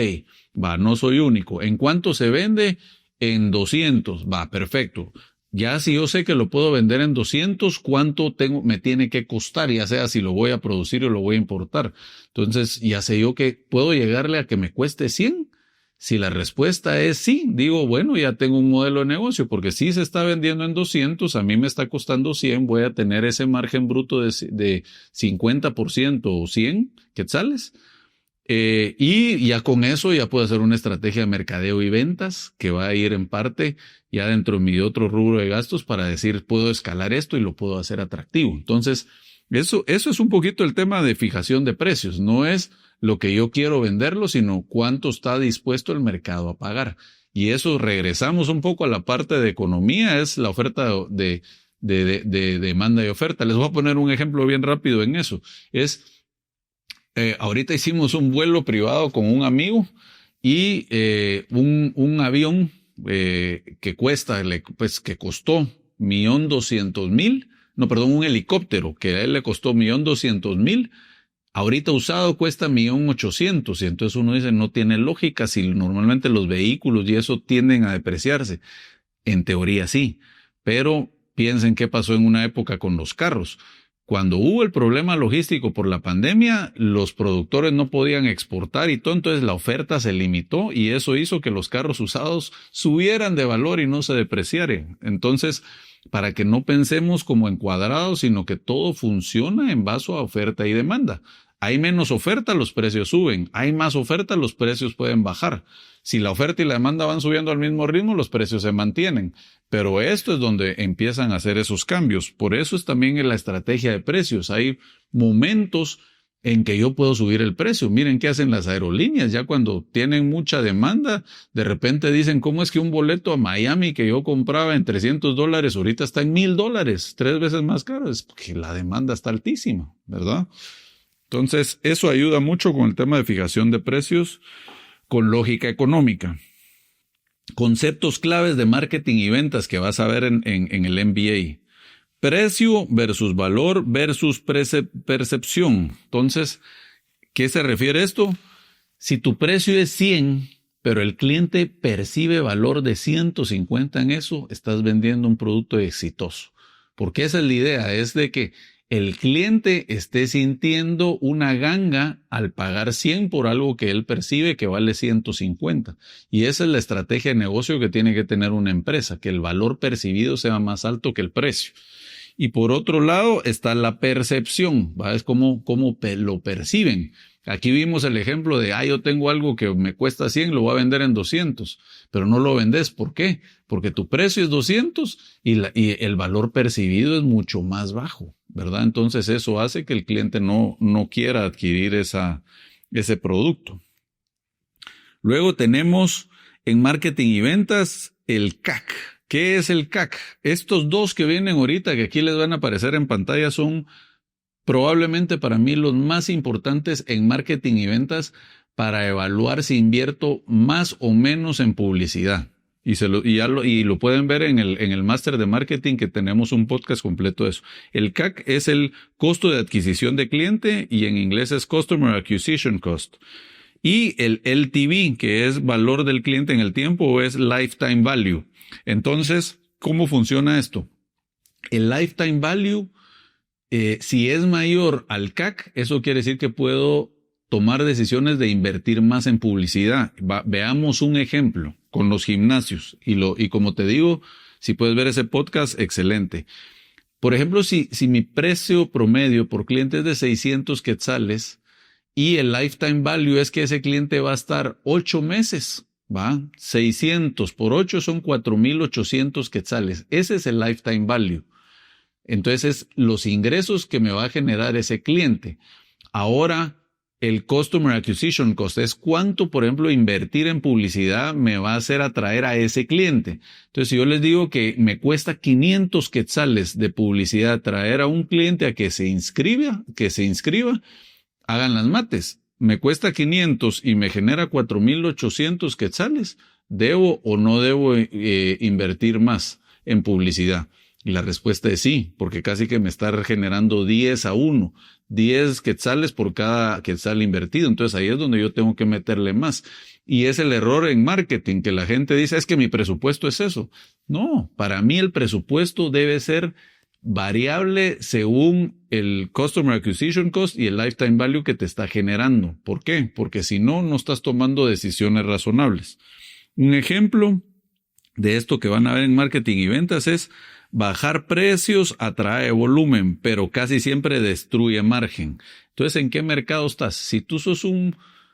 no soy único. ¿En cuánto se vende? En 200, perfecto. Ya si yo sé que lo puedo vender en 200, ¿cuánto me tiene que costar? Ya sea si lo voy a producir o lo voy a importar. Entonces, ya sé yo que puedo llegarle a que me cueste 100. Si la respuesta es sí, digo, bueno, ya tengo un modelo de negocio, porque si se está vendiendo en 200, a mí me está costando 100, voy a tener ese margen bruto de 50% o 100 quetzales. Y ya con eso ya puedo hacer una estrategia de mercadeo y ventas que va a ir en parte ya dentro de mi otro rubro de gastos para decir, puedo escalar esto y lo puedo hacer atractivo. Entonces, eso es un poquito el tema de fijación de precios. No es lo que yo quiero venderlo, sino cuánto está dispuesto el mercado a pagar. Y eso regresamos un poco a la parte de economía, es la oferta de demanda y oferta. Les voy a poner un ejemplo bien rápido en eso. Ahorita hicimos un vuelo privado con un amigo y un avión que costó 1.200.000, no, perdón, un helicóptero que a él le costó 1.200.000, ahorita usado cuesta 1.800.000, y entonces uno dice, no tiene lógica si normalmente los vehículos y eso tienden a depreciarse. En teoría sí, pero piensen qué pasó en una época con los carros. Cuando hubo el problema logístico por la pandemia, los productores no podían exportar y todo, entonces la oferta se limitó y eso hizo que los carros usados subieran de valor y no se depreciaran. Entonces, para que no pensemos como en cuadrados, sino que todo funciona en base a oferta y demanda. Hay menos oferta, los precios suben. Hay más oferta, los precios pueden bajar. Si la oferta y la demanda van subiendo al mismo ritmo, los precios se mantienen. Pero esto es donde empiezan a hacer esos cambios. Por eso es también en la estrategia de precios. Hay momentos en que yo puedo subir el precio. Miren qué hacen las aerolíneas. Ya cuando tienen mucha demanda, de repente dicen, ¿cómo es que un boleto a Miami que yo compraba en $300 ahorita está en $1,000, 3 veces más caro? Es porque la demanda está altísima, ¿verdad? Entonces, eso ayuda mucho con el tema de fijación de precios con lógica económica. Conceptos claves de marketing y ventas que vas a ver en el MBA. Precio versus valor versus percepción. Entonces, ¿qué se refiere esto? Si tu precio es 100, pero el cliente percibe valor de 150 en eso, estás vendiendo un producto exitoso. Porque esa es la idea, es de que el cliente esté sintiendo una ganga al pagar 100 por algo que él percibe que vale 150. Y esa es la estrategia de negocio que tiene que tener una empresa, que el valor percibido sea más alto que el precio. Y por otro lado está la percepción, ¿va? Es cómo lo perciben. Aquí vimos el ejemplo de, yo tengo algo que me cuesta 100, lo voy a vender en 200, pero no lo vendes. ¿Por qué? Porque tu precio es 200 y el valor percibido es mucho más bajo, ¿verdad? Entonces eso hace que el cliente no quiera adquirir ese producto. Luego tenemos en marketing y ventas el CAC. ¿Qué es el CAC? Estos dos que vienen ahorita, que aquí les van a aparecer en pantalla, son probablemente para mí los más importantes en marketing y ventas para evaluar si invierto más o menos en publicidad. Y lo pueden ver en el máster de marketing, que tenemos un podcast completo de eso. El CAC es el costo de adquisición de cliente y en inglés es Customer Acquisition Cost. Y el LTV, que es valor del cliente en el tiempo, o es Lifetime Value. Entonces, ¿cómo funciona esto? El Lifetime Value, si es mayor al CAC, eso quiere decir que puedo tomar decisiones de invertir más en publicidad. Veamos un ejemplo con los gimnasios. Y como te digo, si puedes ver ese podcast, excelente. Por ejemplo, si mi precio promedio por cliente es de 600 quetzales y el lifetime value es que ese cliente va a estar 8 meses, ¿va? 600 por 8 son 4,800 quetzales. Ese es el lifetime value. Entonces, los ingresos que me va a generar ese cliente. Ahora, el Customer Acquisition Cost es cuánto, por ejemplo, invertir en publicidad me va a hacer atraer a ese cliente. Entonces, si yo les digo que me cuesta 500 quetzales de publicidad traer a un cliente a que se inscriba, hagan las mates. Me cuesta 500 y me genera 4,800 quetzales. ¿Debo o no debo invertir más en publicidad? Y la respuesta es sí, porque casi que me está generando 10-1, 10 quetzales por cada quetzal invertido. Entonces ahí es donde yo tengo que meterle más. Y es el error en marketing, que la gente dice, es que mi presupuesto es eso. No, para mí el presupuesto debe ser variable según el Customer Acquisition Cost y el Lifetime Value que te está generando. ¿Por qué? Porque si no, no estás tomando decisiones razonables. Un ejemplo de esto que van a ver en marketing y ventas es bajar precios atrae volumen, pero casi siempre destruye margen. Entonces, ¿en qué mercado estás? Si tú sos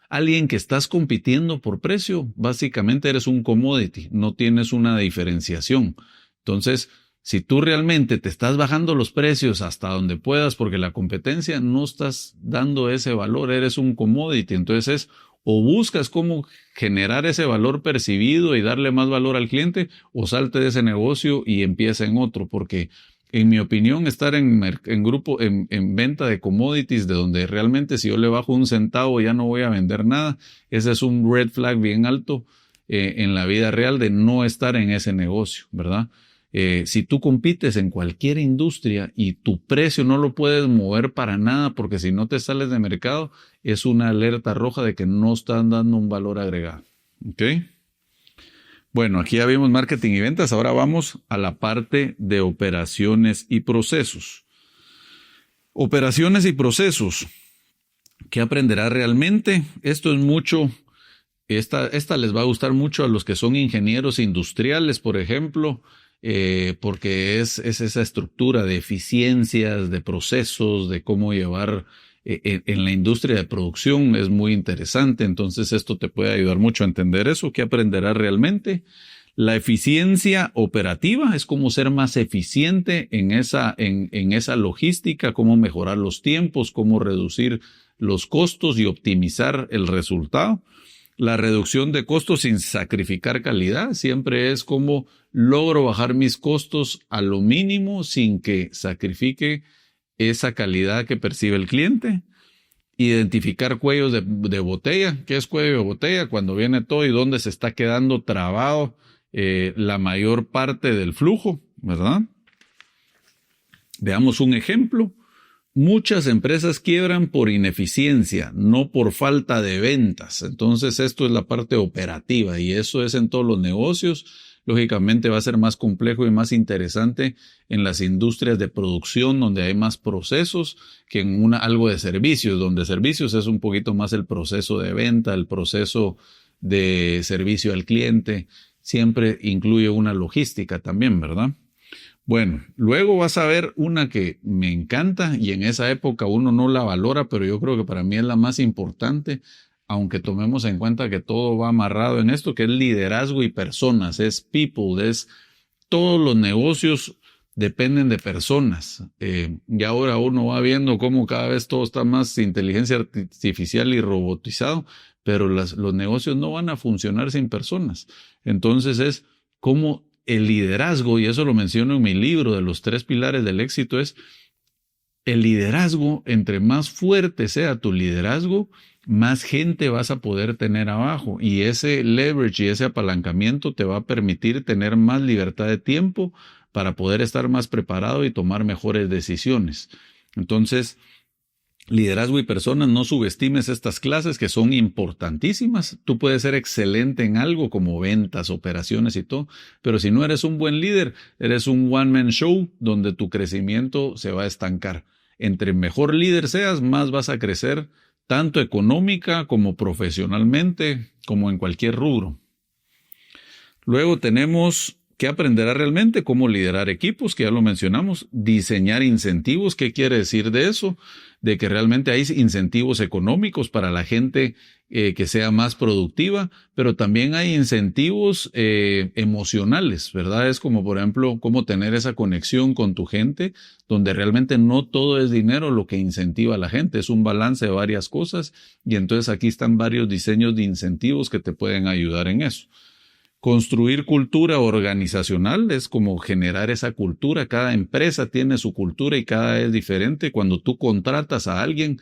alguien que estás compitiendo por precio, básicamente eres un commodity, no tienes una diferenciación. Entonces, si tú realmente te estás bajando los precios hasta donde puedas porque la competencia no estás dando ese valor, eres un commodity. Entonces o buscas cómo generar ese valor percibido y darle más valor al cliente, o salte de ese negocio y empieza en otro, porque en mi opinión estar en venta de commodities, de donde realmente si yo le bajo un centavo ya no voy a vender nada, ese es un red flag bien alto en la vida real de no estar en ese negocio, ¿verdad? Si tú compites en cualquier industria y tu precio no lo puedes mover para nada porque si no te sales de mercado, es una alerta roja de que no están dando un valor agregado. ¿Ok? Bueno, aquí ya vimos marketing y ventas. Ahora vamos a la parte de operaciones y procesos. Operaciones y procesos. ¿Qué aprenderás realmente? Esto es mucho. Esta les va a gustar mucho a los que son ingenieros industriales, por ejemplo. Porque es esa estructura de eficiencias, de procesos, de cómo llevar en la industria de producción es muy interesante. Entonces esto te puede ayudar mucho a entender eso. ¿Qué aprenderás realmente? La eficiencia operativa es cómo ser más eficiente en esa logística, cómo mejorar los tiempos, cómo reducir los costos y optimizar el resultado. La reducción de costos sin sacrificar calidad siempre es como logro bajar mis costos a lo mínimo sin que sacrifique esa calidad que percibe el cliente. Identificar cuellos de botella. ¿Qué es cuello de botella? Cuando viene todo y dónde se está quedando trabado la mayor parte del flujo, ¿verdad? Veamos un ejemplo. Muchas empresas quiebran por ineficiencia, no por falta de ventas. Entonces esto es la parte operativa y eso es en todos los negocios. Lógicamente va a ser más complejo y más interesante en las industrias de producción donde hay más procesos que en algo de servicios, donde servicios es un poquito más el proceso de venta, el proceso de servicio al cliente. Siempre incluye una logística también, ¿verdad? Bueno, luego vas a ver una que me encanta y en esa época uno no la valora, pero yo creo que para mí es la más importante, aunque tomemos en cuenta que todo va amarrado en esto, que es liderazgo y personas, es people, es todos los negocios dependen de personas. Y ahora uno va viendo cómo cada vez todo está más inteligencia artificial y robotizado, pero los negocios no van a funcionar sin personas. Entonces es como el liderazgo, y eso lo menciono en mi libro de los 3 pilares del éxito, es el liderazgo. Entre más fuerte sea tu liderazgo, más gente vas a poder tener abajo y ese leverage y ese apalancamiento te va a permitir tener más libertad de tiempo para poder estar más preparado y tomar mejores decisiones. Entonces, liderazgo y personas, no subestimes estas clases que son importantísimas. Tú puedes ser excelente en algo como ventas, operaciones y todo, pero si no eres un buen líder, eres un one-man show donde tu crecimiento se va a estancar. Entre mejor líder seas, más vas a crecer tanto económica como profesionalmente, como en cualquier rubro. Luego tenemos ¿qué aprenderá realmente? Cómo liderar equipos, que ya lo mencionamos. Diseñar incentivos. ¿Qué quiere decir de eso? De que realmente hay incentivos económicos para la gente que sea más productiva, pero también hay incentivos emocionales, ¿verdad? Es como, por ejemplo, cómo tener esa conexión con tu gente, donde realmente no todo es dinero lo que incentiva a la gente, es un balance de varias cosas, y entonces aquí están varios diseños de incentivos que te pueden ayudar en eso. Construir cultura organizacional es como generar esa cultura. Cada empresa tiene su cultura y cada es diferente. Cuando tú contratas a alguien,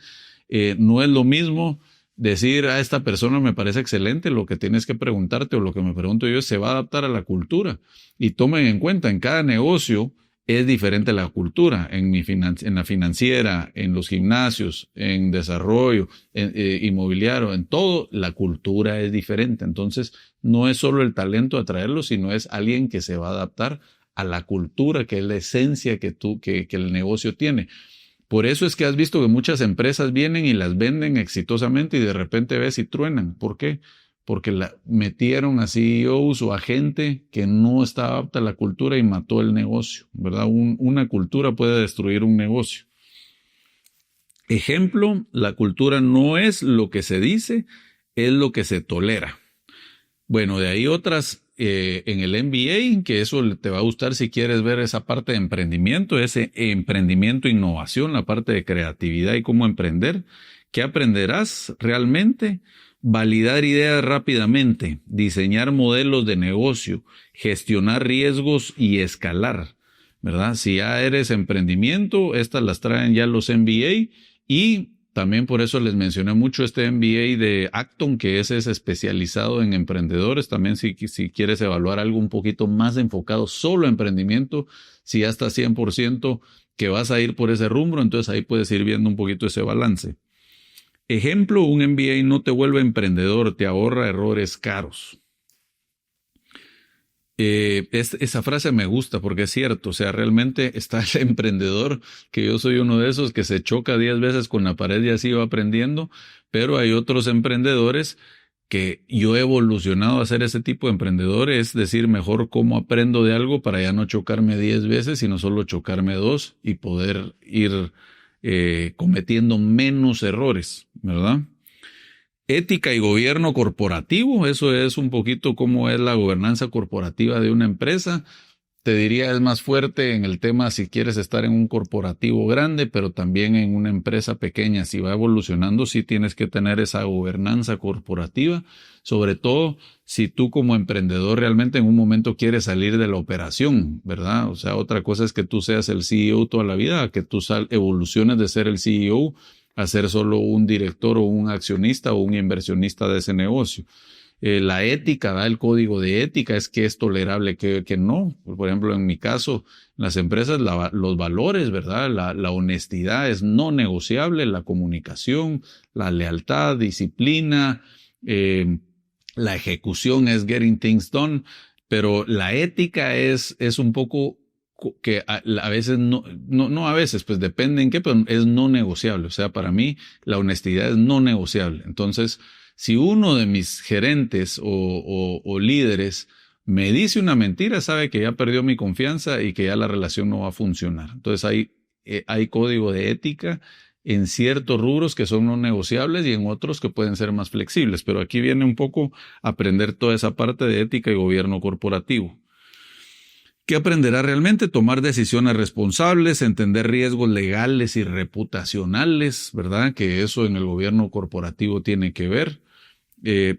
no es lo mismo decir a esta persona me parece excelente. Lo que tienes que preguntarte o lo que me pregunto yo es ¿se va a adaptar a la cultura? Y tomen en cuenta, en cada negocio es diferente la cultura. En la financiera, en los gimnasios, en desarrollo, inmobiliario, en todo, la cultura es diferente. Entonces, no es solo el talento de atraerlo, sino es alguien que se va a adaptar a la cultura, que es la esencia que el negocio tiene. Por eso es que has visto que muchas empresas vienen y las venden exitosamente y de repente ves y truenan. ¿Por qué? Porque metieron a CEOs o a gente que no estaba apta a la cultura y mató el negocio, ¿verdad? Una cultura puede destruir un negocio. Ejemplo, la cultura no es lo que se dice, es lo que se tolera. Bueno, de ahí otras en el MBA, que eso te va a gustar si quieres ver esa parte de emprendimiento, ese emprendimiento, innovación, la parte de creatividad y cómo emprender. ¿Qué aprenderás realmente? Validar ideas rápidamente, diseñar modelos de negocio, gestionar riesgos y escalar, ¿verdad? Si ya eres emprendimiento, estas las traen ya los MBA y también por eso les mencioné mucho este MBA de Acton, que es especializado en emprendedores. También si quieres evaluar algo un poquito más enfocado solo a emprendimiento, si ya estás 100% que vas a ir por ese rumbo, entonces ahí puedes ir viendo un poquito ese balance. Ejemplo, un MBA no te vuelve emprendedor, te ahorra errores caros. Esa frase me gusta porque es cierto, o sea, realmente está el emprendedor, que yo soy uno de esos que se choca 10 veces con la pared y así va aprendiendo, pero hay otros emprendedores que yo he evolucionado a ser ese tipo de emprendedor, es decir, mejor cómo aprendo de algo para ya no chocarme 10 veces, sino solo chocarme 2 y poder ir cometiendo menos errores, ¿verdad? Ética y gobierno corporativo, eso es un poquito cómo es la gobernanza corporativa de una empresa. Te diría es más fuerte en el tema si quieres estar en un corporativo grande, pero también en una empresa pequeña. Si va evolucionando, sí tienes que tener esa gobernanza corporativa, sobre todo si tú como emprendedor realmente en un momento quieres salir de la operación, ¿verdad? O sea, otra cosa es que tú seas el CEO toda la vida, que tú evoluciones de ser el CEO a ser solo un director o un accionista o un inversionista de ese negocio. La ética, ¿verdad? El código de ética es que es tolerable, que no. Por ejemplo, en mi caso, en las empresas, los valores, ¿verdad? La honestidad es no negociable, la comunicación, la lealtad, disciplina, la ejecución es getting things done, pero la ética es un poco que a veces no a veces, pues depende en qué, pero es no negociable. O sea, para mí la honestidad es no negociable. Entonces, si uno de mis gerentes o líderes me dice una mentira, sabe que ya perdió mi confianza y que ya la relación no va a funcionar. Entonces hay código de ética en ciertos rubros que son no negociables y en otros que pueden ser más flexibles. Pero aquí viene un poco a aprender toda esa parte de ética y gobierno corporativo. ¿Qué aprenderá realmente? Tomar decisiones responsables, entender riesgos legales y reputacionales, ¿verdad? Que eso en el gobierno corporativo tiene que ver.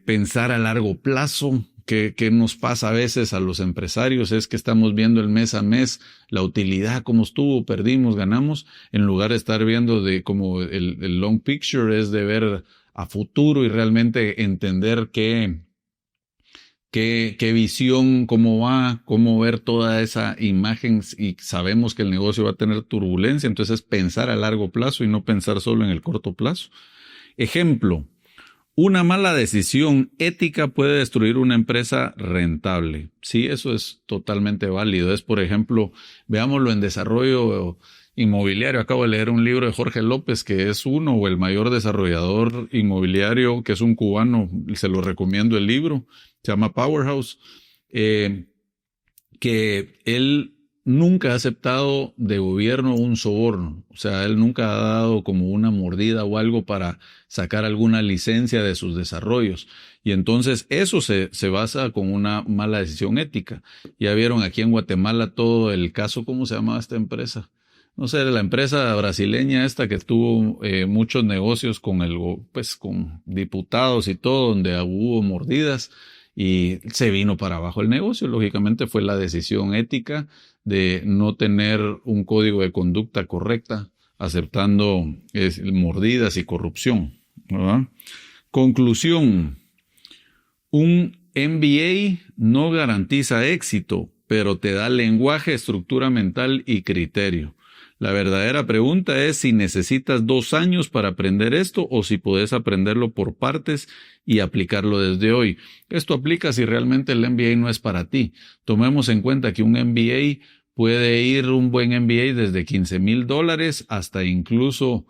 Pensar a largo plazo. ¿Qué nos pasa a veces a los empresarios? Es que estamos viendo el mes a mes la utilidad, cómo estuvo, perdimos, ganamos, en lugar de estar viendo como el long picture, es de ver a futuro y realmente entender qué visión, cómo va, cómo ver toda esa imagen y sabemos que el negocio va a tener turbulencia, entonces es pensar a largo plazo y no pensar solo en el corto plazo. Ejemplo, una mala decisión ética puede destruir una empresa rentable. Sí, eso es totalmente válido. Es, por ejemplo, veámoslo en desarrollo inmobiliario. Acabo de leer un libro de Jorge López, que es uno o el mayor desarrollador inmobiliario, que es un cubano. Se lo recomiendo el libro. Se llama Powerhouse. Que él nunca ha aceptado de gobierno un soborno. O sea, él nunca ha dado como una mordida o algo para sacar alguna licencia de sus desarrollos. Y entonces eso se basa con una mala decisión ética. Ya vieron aquí en Guatemala todo el caso, ¿cómo se llamaba esta empresa? No sé, la empresa brasileña esta que tuvo muchos negocios con con diputados y todo, donde hubo mordidas y se vino para abajo el negocio. Lógicamente fue la decisión ética de no tener un código de conducta correcta, aceptando mordidas y corrupción, ¿verdad? Conclusión. Un MBA no garantiza éxito, pero te da lenguaje, estructura mental y criterio. La verdadera pregunta es si necesitas 2 años para aprender esto o si puedes aprenderlo por partes y aplicarlo desde hoy. Esto aplica si realmente el MBA no es para ti. Tomemos en cuenta que un MBA puede ir, un buen MBA, desde $15,000 hasta incluso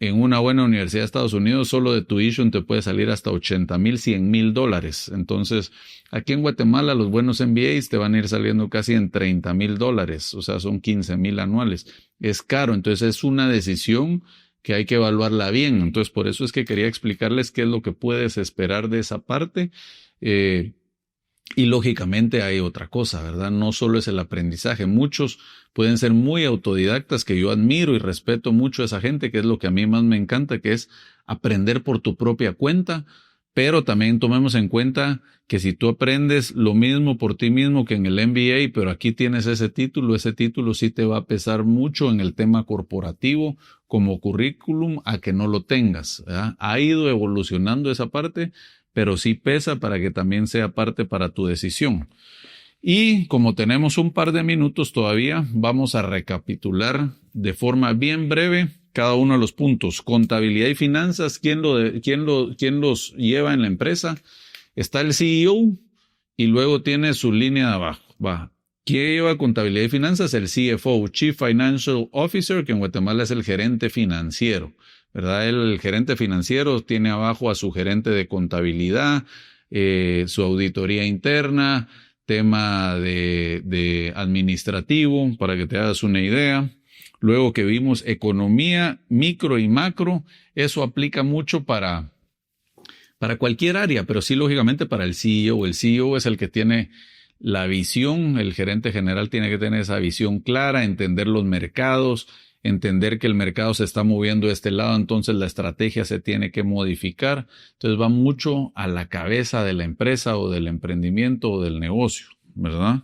en una buena universidad de Estados Unidos, solo de tuition te puede salir hasta $80,000, $100,000. Entonces, aquí en Guatemala los buenos MBAs te van a ir saliendo casi en $30,000, o sea, son 15,000 anuales. Es caro, entonces es una decisión que hay que evaluarla bien. Entonces, por eso es que quería explicarles qué es lo que puedes esperar de esa parte. Y lógicamente hay otra cosa, ¿verdad? No solo es el aprendizaje. Muchos pueden ser muy autodidactas, que yo admiro y respeto mucho a esa gente, que es lo que a mí más me encanta, que es aprender por tu propia cuenta. Pero también tomemos en cuenta que si tú aprendes lo mismo por ti mismo que en el MBA, pero aquí tienes ese título sí te va a pesar mucho en el tema corporativo como currículum a que no lo tengas, ¿verdad? Ha ido evolucionando esa parte, pero sí pesa para que también sea parte para tu decisión. Y como tenemos un par de minutos todavía, vamos a recapitular de forma bien breve cada uno de los puntos. Contabilidad y finanzas, ¿quién los lleva en la empresa? Está el CEO y luego tiene su línea de abajo. ¿Quién lleva contabilidad y finanzas? El CFO, Chief Financial Officer, que en Guatemala es el gerente financiero, ¿verdad? El gerente financiero tiene abajo a su gerente de contabilidad, su auditoría interna, tema de administrativo, para que te hagas una idea. Luego que vimos economía, micro y macro, eso aplica mucho para cualquier área, pero sí lógicamente para el CEO. El CEO es el que tiene la visión, el gerente general tiene que tener esa visión clara, entender los mercados, entender que el mercado se está moviendo de este lado, entonces la estrategia se tiene que modificar. Entonces va mucho a la cabeza de la empresa o del emprendimiento o del negocio, ¿verdad?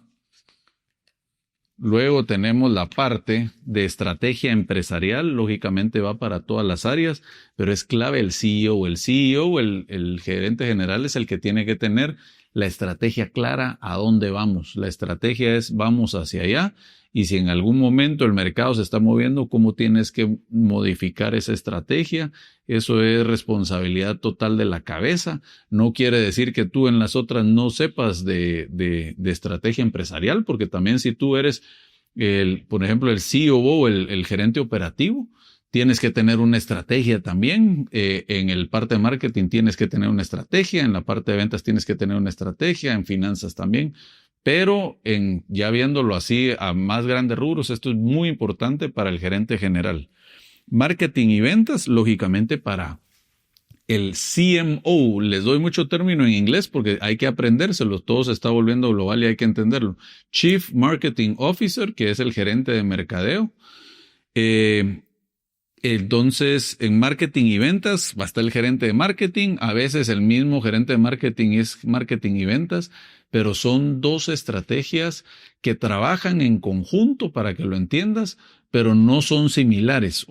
Luego tenemos la parte de estrategia empresarial, lógicamente va para todas las áreas, pero es clave el CEO. El CEO, el gerente general, es el que tiene que tener la estrategia clara a dónde vamos. La estrategia es vamos hacia allá, y si en algún momento el mercado se está moviendo, ¿cómo tienes que modificar esa estrategia? Eso es responsabilidad total de la cabeza. No quiere decir que tú en las otras no sepas de estrategia empresarial, porque también si tú eres, por ejemplo, el COO, el gerente operativo, tienes que tener una estrategia también. En el parte de marketing tienes que tener una estrategia, en la parte de ventas tienes que tener una estrategia, en finanzas también. Pero ya viéndolo así a más grandes rubros, esto es muy importante para el gerente general. Marketing y ventas, lógicamente para el CMO. Les doy mucho término en inglés porque hay que aprendérselo. Todo se está volviendo global y hay que entenderlo. Chief Marketing Officer, que es el gerente de mercadeo. Entonces, en marketing y ventas va a estar el gerente de marketing. A veces el mismo gerente de marketing es marketing y ventas, pero son 2 estrategias que trabajan en conjunto, para que lo entiendas, pero no son similares.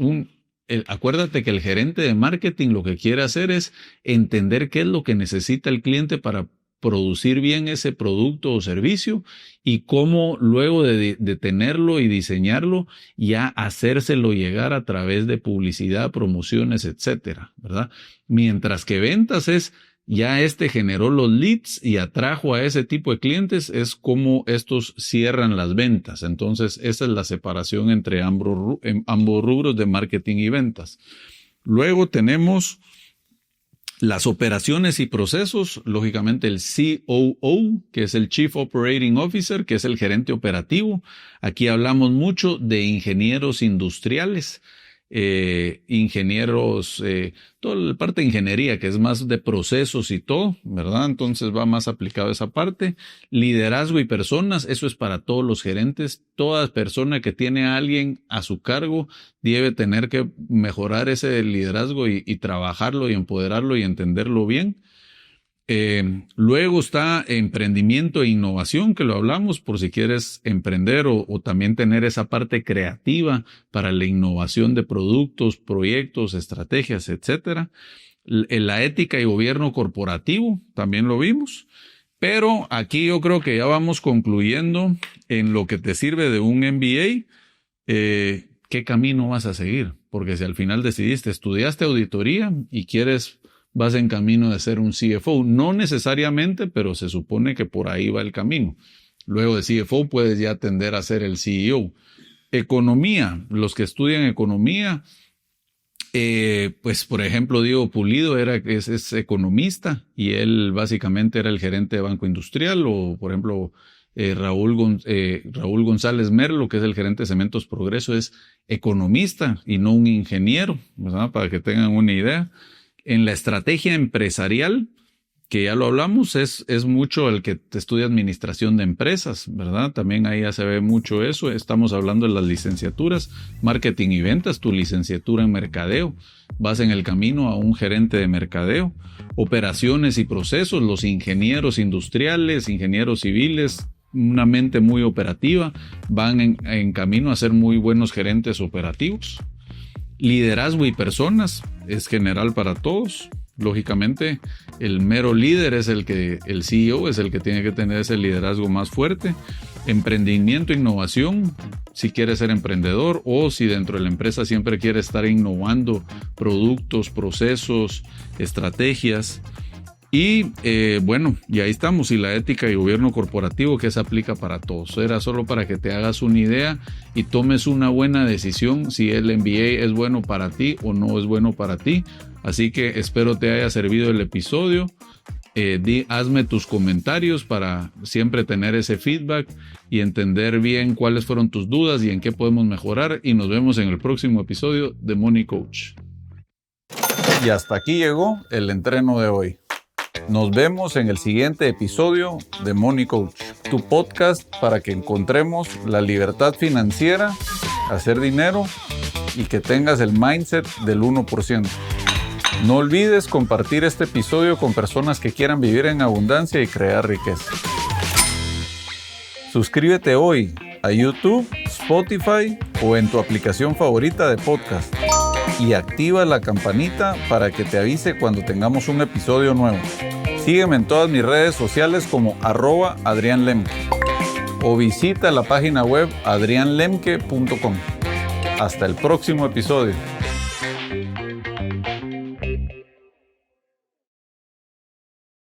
Acuérdate que el gerente de marketing lo que quiere hacer es entender qué es lo que necesita el cliente para producir bien ese producto o servicio, y cómo luego de tenerlo y diseñarlo, ya hacérselo llegar a través de publicidad, promociones, etcétera, ¿verdad? Mientras que ventas es ya generó los leads y atrajo a ese tipo de clientes, es como estos cierran las ventas. Entonces, esa es la separación entre ambos rubros de marketing y ventas. Luego tenemos las operaciones y procesos, lógicamente el COO, que es el Chief Operating Officer, que es el gerente operativo. Aquí hablamos mucho de ingenieros industriales, ingenieros, toda la parte de ingeniería, que es más de procesos y todo, ¿verdad? Entonces va más aplicado a esa parte. Liderazgo y personas, eso es para todos los gerentes. Toda persona que tiene a alguien a su cargo debe tener que mejorar ese liderazgo y trabajarlo y empoderarlo y entenderlo bien. Luego está emprendimiento e innovación, que lo hablamos por si quieres emprender o también tener esa parte creativa para la innovación de productos, proyectos, estrategias, etcétera. La ética y gobierno corporativo, también lo vimos. Pero aquí yo creo que ya vamos concluyendo en lo que te sirve de un MBA, ¿qué camino vas a seguir? Porque si al final decidiste, estudiaste auditoría y vas en camino de ser un CFO, no necesariamente, pero se supone que por ahí va el camino. Luego de CFO puedes ya tender a ser el CEO. Economía, los que estudian economía, pues por ejemplo Diego Pulido es economista y él básicamente era el gerente de Banco Industrial, o por ejemplo Raúl González Merlo, que es el gerente de Cementos Progreso, es economista y no un ingeniero, ¿verdad? Para que tengan una idea. En la estrategia empresarial, que ya lo hablamos, es mucho el que te estudia administración de empresas, ¿verdad? También ahí ya se ve mucho eso. Estamos hablando de las licenciaturas, marketing y ventas, tu licenciatura en mercadeo. Vas en el camino a un gerente de mercadeo. Operaciones y procesos, los ingenieros industriales, ingenieros civiles, una mente muy operativa, van en camino a ser muy buenos gerentes operativos. Liderazgo y personas es general para todos. Lógicamente, el mero líder es el CEO es el que tiene que tener ese liderazgo más fuerte. Emprendimiento, innovación, si quieres ser emprendedor o si dentro de la empresa siempre quieres estar innovando productos, procesos, estrategias. Y bueno, y ahí estamos. Y la ética y gobierno corporativo, que se aplica para todos. Era solo para que te hagas una idea y tomes una buena decisión si el MBA es bueno para ti o no es bueno para ti. Así que espero te haya servido el episodio. Hazme tus comentarios para siempre tener ese feedback y entender bien cuáles fueron tus dudas y en qué podemos mejorar. Y nos vemos en el próximo episodio de Money Coach. Y hasta aquí llegó el entreno de hoy. Nos vemos en el siguiente episodio de Money Coach, tu podcast para que encontremos la libertad financiera, hacer dinero y que tengas el mindset del 1%. No olvides compartir este episodio con personas que quieran vivir en abundancia y crear riqueza. Suscríbete hoy a YouTube, Spotify o en tu aplicación favorita de podcast. Y activa la campanita para que te avise cuando tengamos un episodio nuevo. Sígueme en todas mis redes sociales como @AdrianLemke o visita la página web adrianlemke.com. Hasta el próximo episodio.